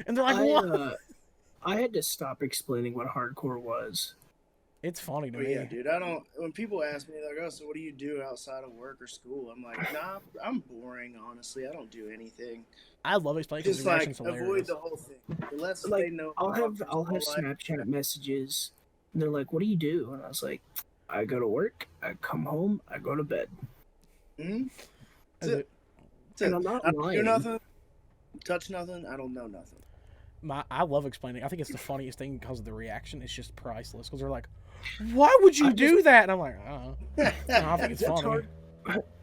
And they're like, what? I had to stop explaining what hardcore was. It's funny to But me. yeah, dude, I don't. When people ask me like, "Oh, so what do you do outside of work or school?" I'm like, "Nah, I'm boring. Honestly, I don't do anything. I love explaining because Just the like reaction's avoid hilarious. the whole thing. The less Like, they know, I'll have about my life, Snapchat messages, and they're like, "What do you do?" And I was like, "I go to work. I come home. I go to bed." Mhm. Is That's it. it- That's And it. I'm not I don't do lying. nothing. Touch nothing. I don't know nothing. I love explaining. I think it's the funniest thing because of the reaction. It's just priceless. Because they're like, why would you do that? And I'm like, I think it's What's funny.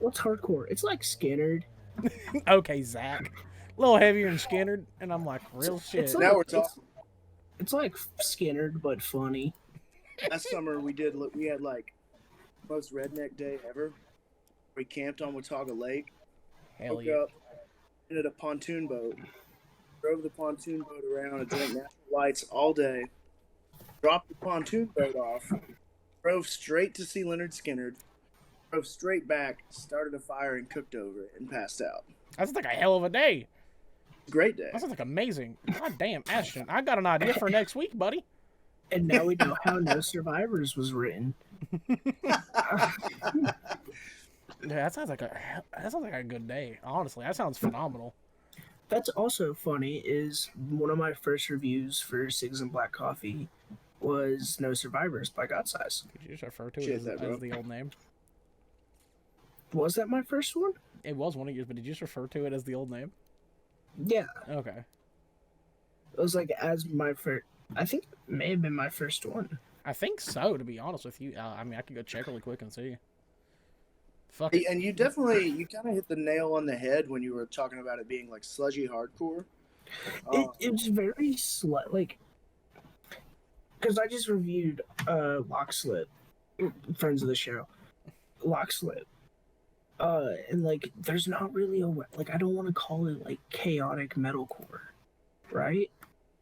What's hardcore? It's like Skinnered. Okay, Zach. A little heavier than Skinner. And I'm like, real shit. It's Now like, we're talking. It's like Skinnered, but funny. Last summer we had like most redneck day ever. We camped on Watauga Lake. Hell Woke yeah. up, rented a pontoon boat, drove the pontoon boat around and drank natural lights all day. Dropped the pontoon boat off, drove straight to see Leonard Skinner, drove straight back, started a fire and cooked over it and passed out. That's like a hell of a day. Great day. That sounds like amazing. God damn, Ashton. I got an idea for next week, buddy. And now we know how No Survivors was written. Yeah, that sounds like a good day. Honestly, that sounds phenomenal. That's also funny. Is one of my first reviews for Cigs and Black Coffee was No Survivors by Godsize. Could you just refer to it Shit, as, that, bro. as the old name? Was that my first one? It was one of yours, but did you just refer to it as the old name? Yeah, Okay. it was like as my first. I think it may have been my first one. I think so, to be honest with you. I mean, I could go check really quick and see. Fuck it. And you kind of hit the nail on the head when you were talking about it being like sludgy hardcore. It's very like because I just reviewed Lockslip, friends of the show, Lockslip. And like there's not really like I don't want to call it like chaotic metalcore, right?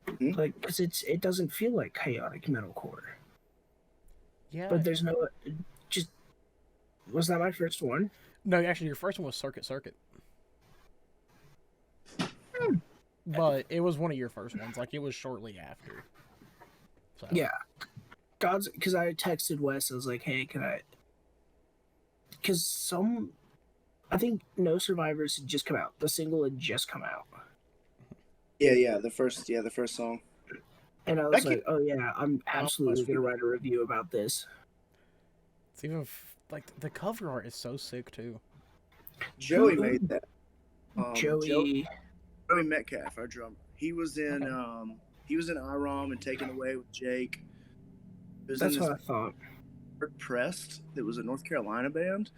Mhm. Like because it doesn't feel like chaotic metalcore. Yeah. But there's no just was that my first one? No, actually, your first one was Circuit. But it was one of your first ones. Like, it was shortly after. So. Yeah. Because I texted Wes, I was like, hey, can I? Because I think No Survivors had just come out. The single had just come out. Yeah, the first song. And I was like, oh yeah, I'm absolutely much going to write a review about this. It's even, like, the cover art is so sick, too. Joey made that. Joey Metcalf, our drummer. He was in IROM and Taken Away with Jake. That's what I thought. Hard Pressed. That was a North Carolina band.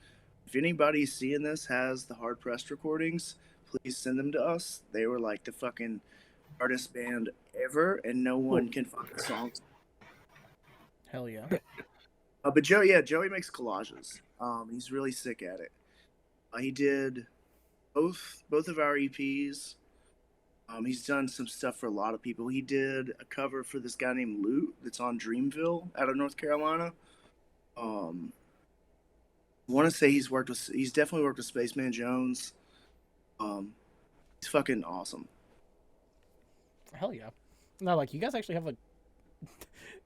If anybody seeing this has the Hard Pressed recordings, please send them to us. They were like the fucking hardest band ever, and no one can find the songs. Hell yeah. But Joey makes collages. He's really sick at it. He did both of our EPs. He's done some stuff for a lot of people. He did a cover for this guy named Lute that's on Dreamville out of North Carolina. I want to say he's definitely worked with Spaceman Jones. He's fucking awesome. Hell yeah. No, like, you guys actually have, like,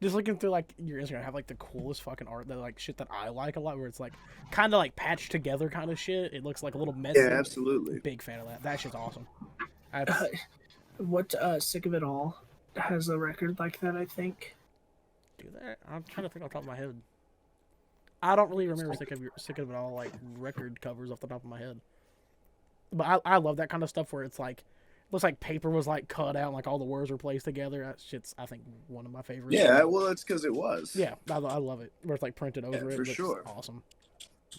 just looking through, like, your Instagram, have, like, the coolest fucking art, that, like, shit that I like a lot, where it's, like, kind of, like, patched together kind of shit. It looks, like, a little messy. Yeah, absolutely. Big fan of that. That shit's awesome. What Sick of It All has a record like that, I think. Do that? I'm trying to think off the top of my head. I don't really remember Sick of It All, like, record covers off the top of my head. But I love that kind of stuff where it's, like, looks like paper was, like, cut out and, like, all the words were placed together. That shit's, I think, one of my favorites. Yeah, well, it's because it was. Yeah, I love it. Where it's, like, printed over it. for It's sure. Awesome.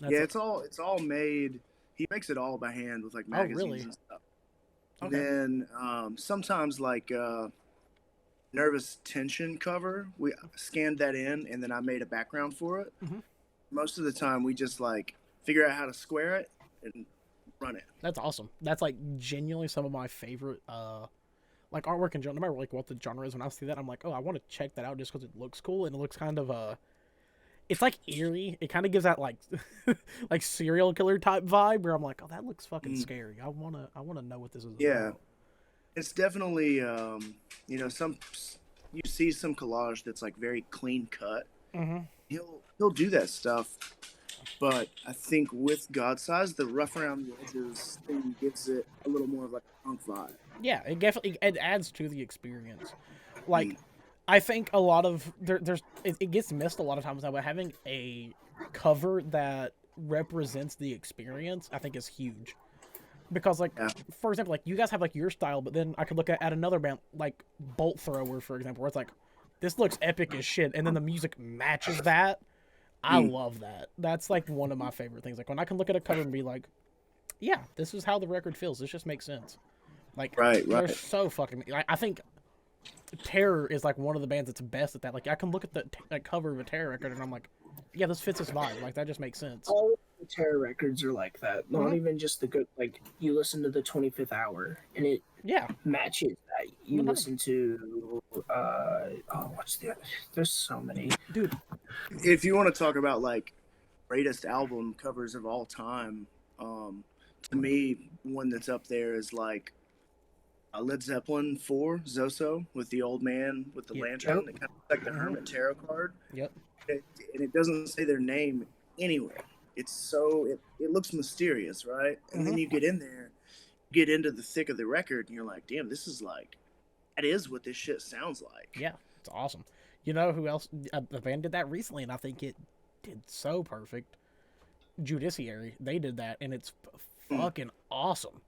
It's all made. He makes it all by hand with like magazines really? and stuff. Okay. Then sometimes like Nervous Tension cover, we scanned that in and then I made a background for it. Mhm. Most of the time we just like figure out how to square it and run it. That's awesome. That's, like, genuinely some of my favorite, like, artwork in general. No matter, like, what the genre is, when I see that, I'm like, oh, I want to check that out just because it looks cool, and it looks kind of, it's like eerie. It kind of gives that like like serial killer type vibe where I'm like, oh, that looks fucking scary. I wanna know what this is Yeah, about. it's definitely some you see some collage that's like very clean cut. Mm-hmm. He'll do that stuff, but I think with Godsize, the rough around the edges thing gives it a little more of like a punk vibe. Yeah, it definitely it adds to the experience. Like, Mm. I think a lot of it gets missed a lot of times now, but having a cover that represents the experience, I think, is huge. Because, like, Yeah. for example, like you guys have like your style, but then I could look at another band like Bolt Thrower, for example, where it's like, this looks epic as shit, and then the music matches that. I Mm. love that. That's like one of my favorite things. Like when I can look at a cover and be like, yeah, this is how the record feels. This just makes sense. Like, Right. they're so fucking. I think Terror is like one of the bands that's best at that. Like I can look at the like, cover of a Terror record and I'm like, yeah, this fits this vibe. Like that just makes sense. All of the Terror records are like that. Not Mhm. even just the good. Like you listen to the 25th Hour, and it Yeah, matches that. You 100. listen to what's the? There's so many. Dude. If you want to talk about like greatest album covers of all time, to me, one that's up there is like Led Zeppelin 4, Zoso, with the old man with the Yep. lantern. It kind of like the Hermit Tarot card. Yep. And it doesn't say their name anywhere. It's so, it looks mysterious, right? And then you get in there, get into the thick of the record, and you're like, damn, this is like, that is what this shit sounds like. Yeah, it's awesome. You know who else? A band did that recently, and I think it did so perfect. Judiciary. They did that, and it's fucking awesome.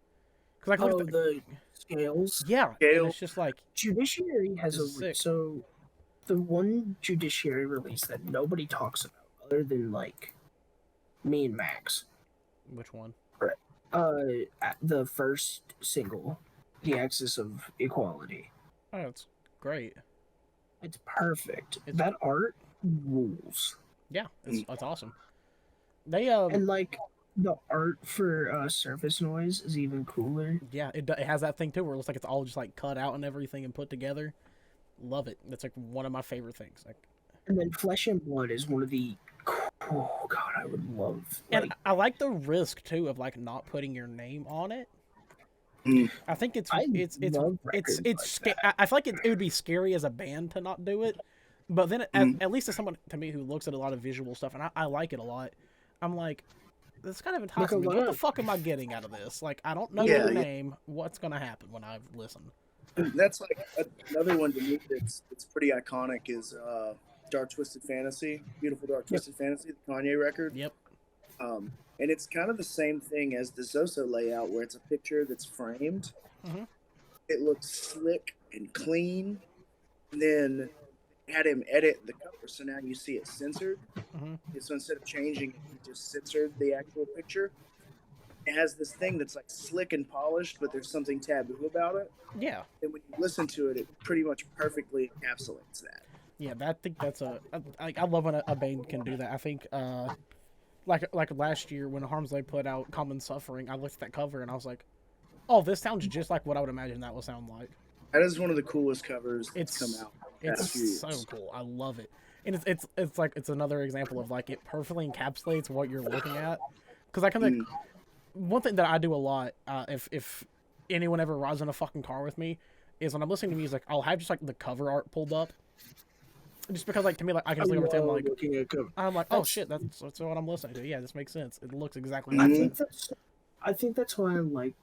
Cause like, look at The scales. yeah, Scale. and it's just like Judiciary has This is sick. so the one Judiciary release that nobody talks about other than like me and Max. which one? The first single, The Axis of Equality. Oh, it's great. It's perfect. It's- That art rules. Yeah, it's awesome. They And like the art for Surface Noise is even cooler. yeah, it has that thing too where it looks like it's all just like cut out and everything and put together. Love it. That's like one of my favorite things. Like, And then Flesh and Blood is one of the oh god, I would love and I like the risk too of like not putting your name on it. Mm. I think it's I it's love records like that. I feel like it would be scary as a band to not do it, but then at least as someone to me who looks at a lot of visual stuff and I like it a lot, I'm like, this kind of enticing Like me. a What lot the of- fuck am I getting out of this? Like I don't know Yeah, your yeah. name. What's gonna happen when I listen? That's like another one to me that's pretty iconic is Dark Twisted Fantasy, Beautiful Dark Twisted Fantasy, the Kanye record. Yep. And it's kind of the same thing as the Zoso layout, where it's a picture that's framed. Mhm. It looks slick and clean. And then had him edit the cover, so now you see it censored. Mhm. So instead of changing it, he just censored the actual picture. It has this thing that's like slick and polished, but there's something taboo about it. Yeah. And when you listen to it, it pretty much perfectly encapsulates that. Yeah, I think that's I love when a band can do that. I think like last year when Harm's Way put out Common Suffering, I looked at that cover and I was like, oh, this sounds just like what I would imagine that would sound like. That is one of the coolest covers that's come It's out. past few it's so years. cool. I love it, and it's like it's another example of like it perfectly encapsulates what you're looking at. Because I can like one thing that I do a lot if anyone ever rides in a fucking car with me is when I'm listening to music, I'll have just like the cover art pulled up. Just because, like, to me, like, I can just look over to him, like, looking at cover. I'm like, oh That's- shit, that's what I'm listening to. Yeah, this makes sense. It looks exactly I like think that's why I like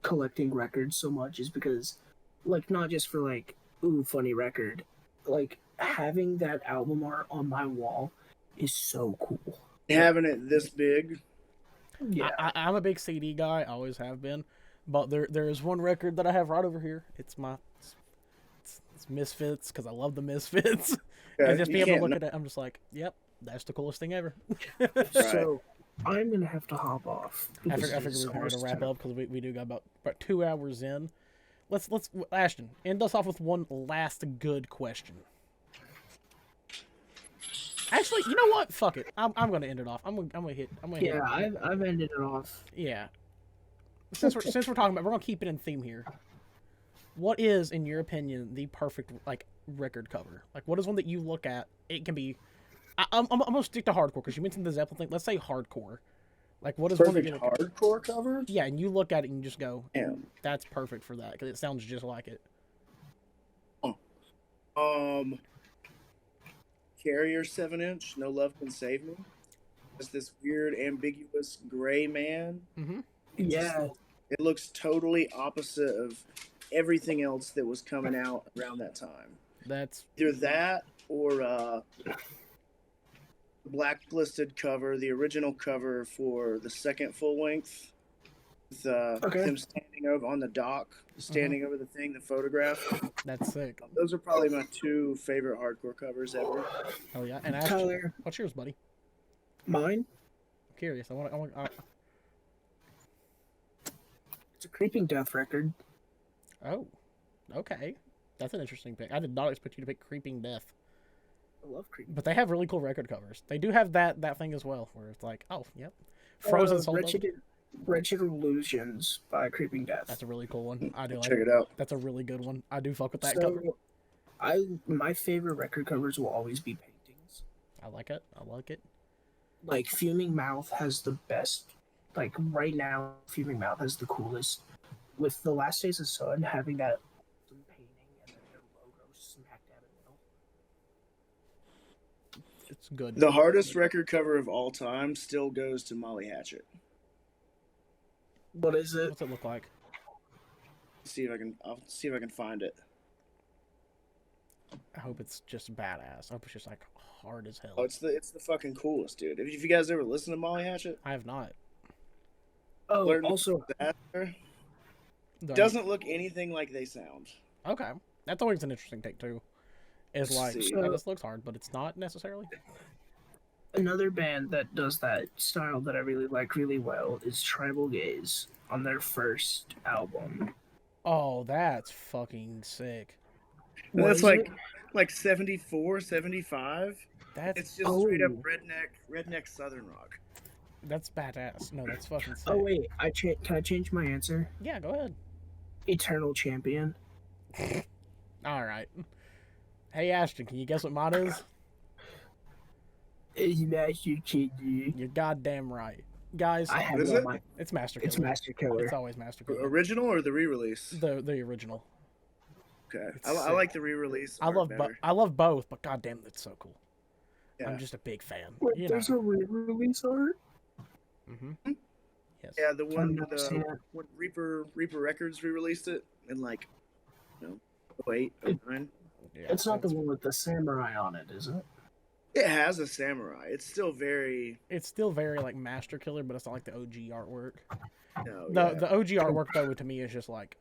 collecting records so much, is because like not just for like ooh funny record, like having that album art on my wall is so cool. Having it this big, Yeah. I'm a big CD guy, always have been, but there is one record that I have right over here. It's Misfits, because I love the Misfits. And just you being able to can't look know- at it, I'm just like, yep, that's the coolest thing ever. So I'm gonna have to hop off. I because figure it's we're going almost to wrap 10. up because we do got about 2 hours in. Let's Ashton, end us off with one last good question. Actually, you know what? Fuck it. I'm gonna end it off. I'm gonna hit. Yeah, I've ended it off. Yeah. Since we're talking about, we're gonna keep it in theme here. What is, in your opinion, the perfect like record cover? Like, what is one that you look at? It can be. I'm gonna stick to hardcore because you mentioned the Zeppelin thing. Let's say hardcore. Like, what is Perfect one that hardcore cover? Yeah, and you look at it and you just go, Damn. that's perfect for that because it sounds just like it. Carrier 7-inch, No Love Can Save Me. It's this weird, ambiguous gray man. Mm-hmm. Yeah. It looks totally opposite of everything else that was coming out around that time. That's Either that or blacklisted cover, the original cover for the second full length, with him standing over on the dock, standing over the thing, the photograph. That's sick. Those are probably my two favorite hardcore covers ever. Oh yeah, and Tyler, what's yours, buddy? mine? I'm curious. It's a Creeping Death record. Oh, okay. That's an interesting pick. I did not expect you to pick Creeping Death. I love Creeping. But they have really cool record covers. They do have that thing as well, where it's like, oh, yep. Frozen Soul. Wretched Illusions by Creeping Death. That's a really cool one. I do like Check it out. That's a really good one. I do fuck with that So, cover. my favorite record covers will always be paintings. I like it. I like it. Like Fuming Mouth has the best. Like right now, Fuming Mouth has the coolest. With The Last Days of Sun having that painting and then their logo smack dab in the middle. It's good. The hardest record cover of all time still goes to Molly Hatchet. What is it? What's it look like? I'll see if I can find it. I hope it's just badass. I hope it's just like hard as hell. Oh, it's the fucking coolest, dude. Have you guys ever listened to Molly Hatchet? I have not. Oh, Learn also, Disaster? Doesn't look anything like they sound. Okay, that's always an interesting take too. Is like, See. oh, this looks hard, but it's not necessarily. another band that does that style that I really like really well is Tribal Gaze on their first album. Oh, that's fucking sick. What That's is like it? like 74, 75. That's It's just straight up Oh. redneck southern rock. that's badass. No, that's fucking sick. Oh wait, can I change my answer? Yeah, go ahead. Eternal Champion. All right. Hey Ashton, can you guess what mine is? Is Master Killer. You're goddamn right, guys. I have What is it on it? my. It's Master Killer. It's Master Killer. It's always Master Killer. Original or the re-release? The original. Okay, It's I sick. like the re-release. I love both, but goddamn, that's so cool. Yeah. I'm just a big fan. Wait, You there's know. a re-release art. Mm-hmm. Yes. Yeah, the one I've with seen it. when Reaper Records re-released it in like, 08, 09. Yeah, It's not the that's- one with the samurai on it, is it? It has a samurai. It's still very. It's still very like Master Killer, but it's not like the OG artwork. No, The OG artwork though to me is just like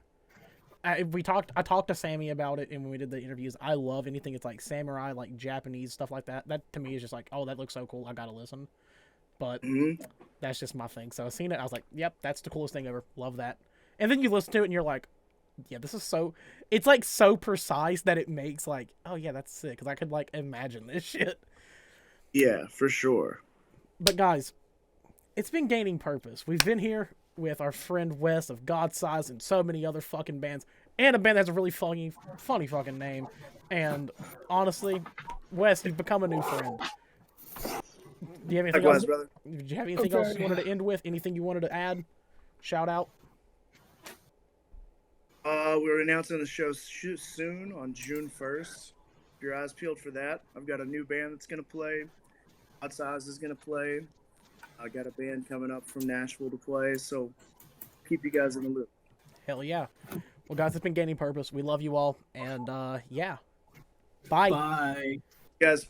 I talked to Sammy about it, and when we did the interviews, I love anything it's like samurai, like Japanese stuff like that. That to me is just like, oh, that looks so cool. I gotta listen. But Mhm. that's just my thing. So I seen it, I was like, yep, that's the coolest thing ever. Love that. And then you listen to it, and you're like, yeah, this is so. It's like so precise that it makes like, oh yeah, that's sick. Because I could like imagine this shit. Yeah, for sure. But guys, it's been gaining purpose. We've been here with our friend Wes of Godsize and so many other fucking bands, and a band that's a really funny fucking name. And honestly, Wes, you've become a new friend. Do you have anything Likewise, else? brother. Did you have anything else you wanted to end with? Anything you wanted to add? Shout out. We're announcing the show soon on June 1st. Keep your eyes peeled for that. I've got a new band that's gonna play. Outsize is gonna play. I got a band coming up from Nashville to play, so keep you guys in the loop. Hell yeah. Well, guys, it's been gaining purpose. We love you all, and yeah. Bye. Bye. Guys.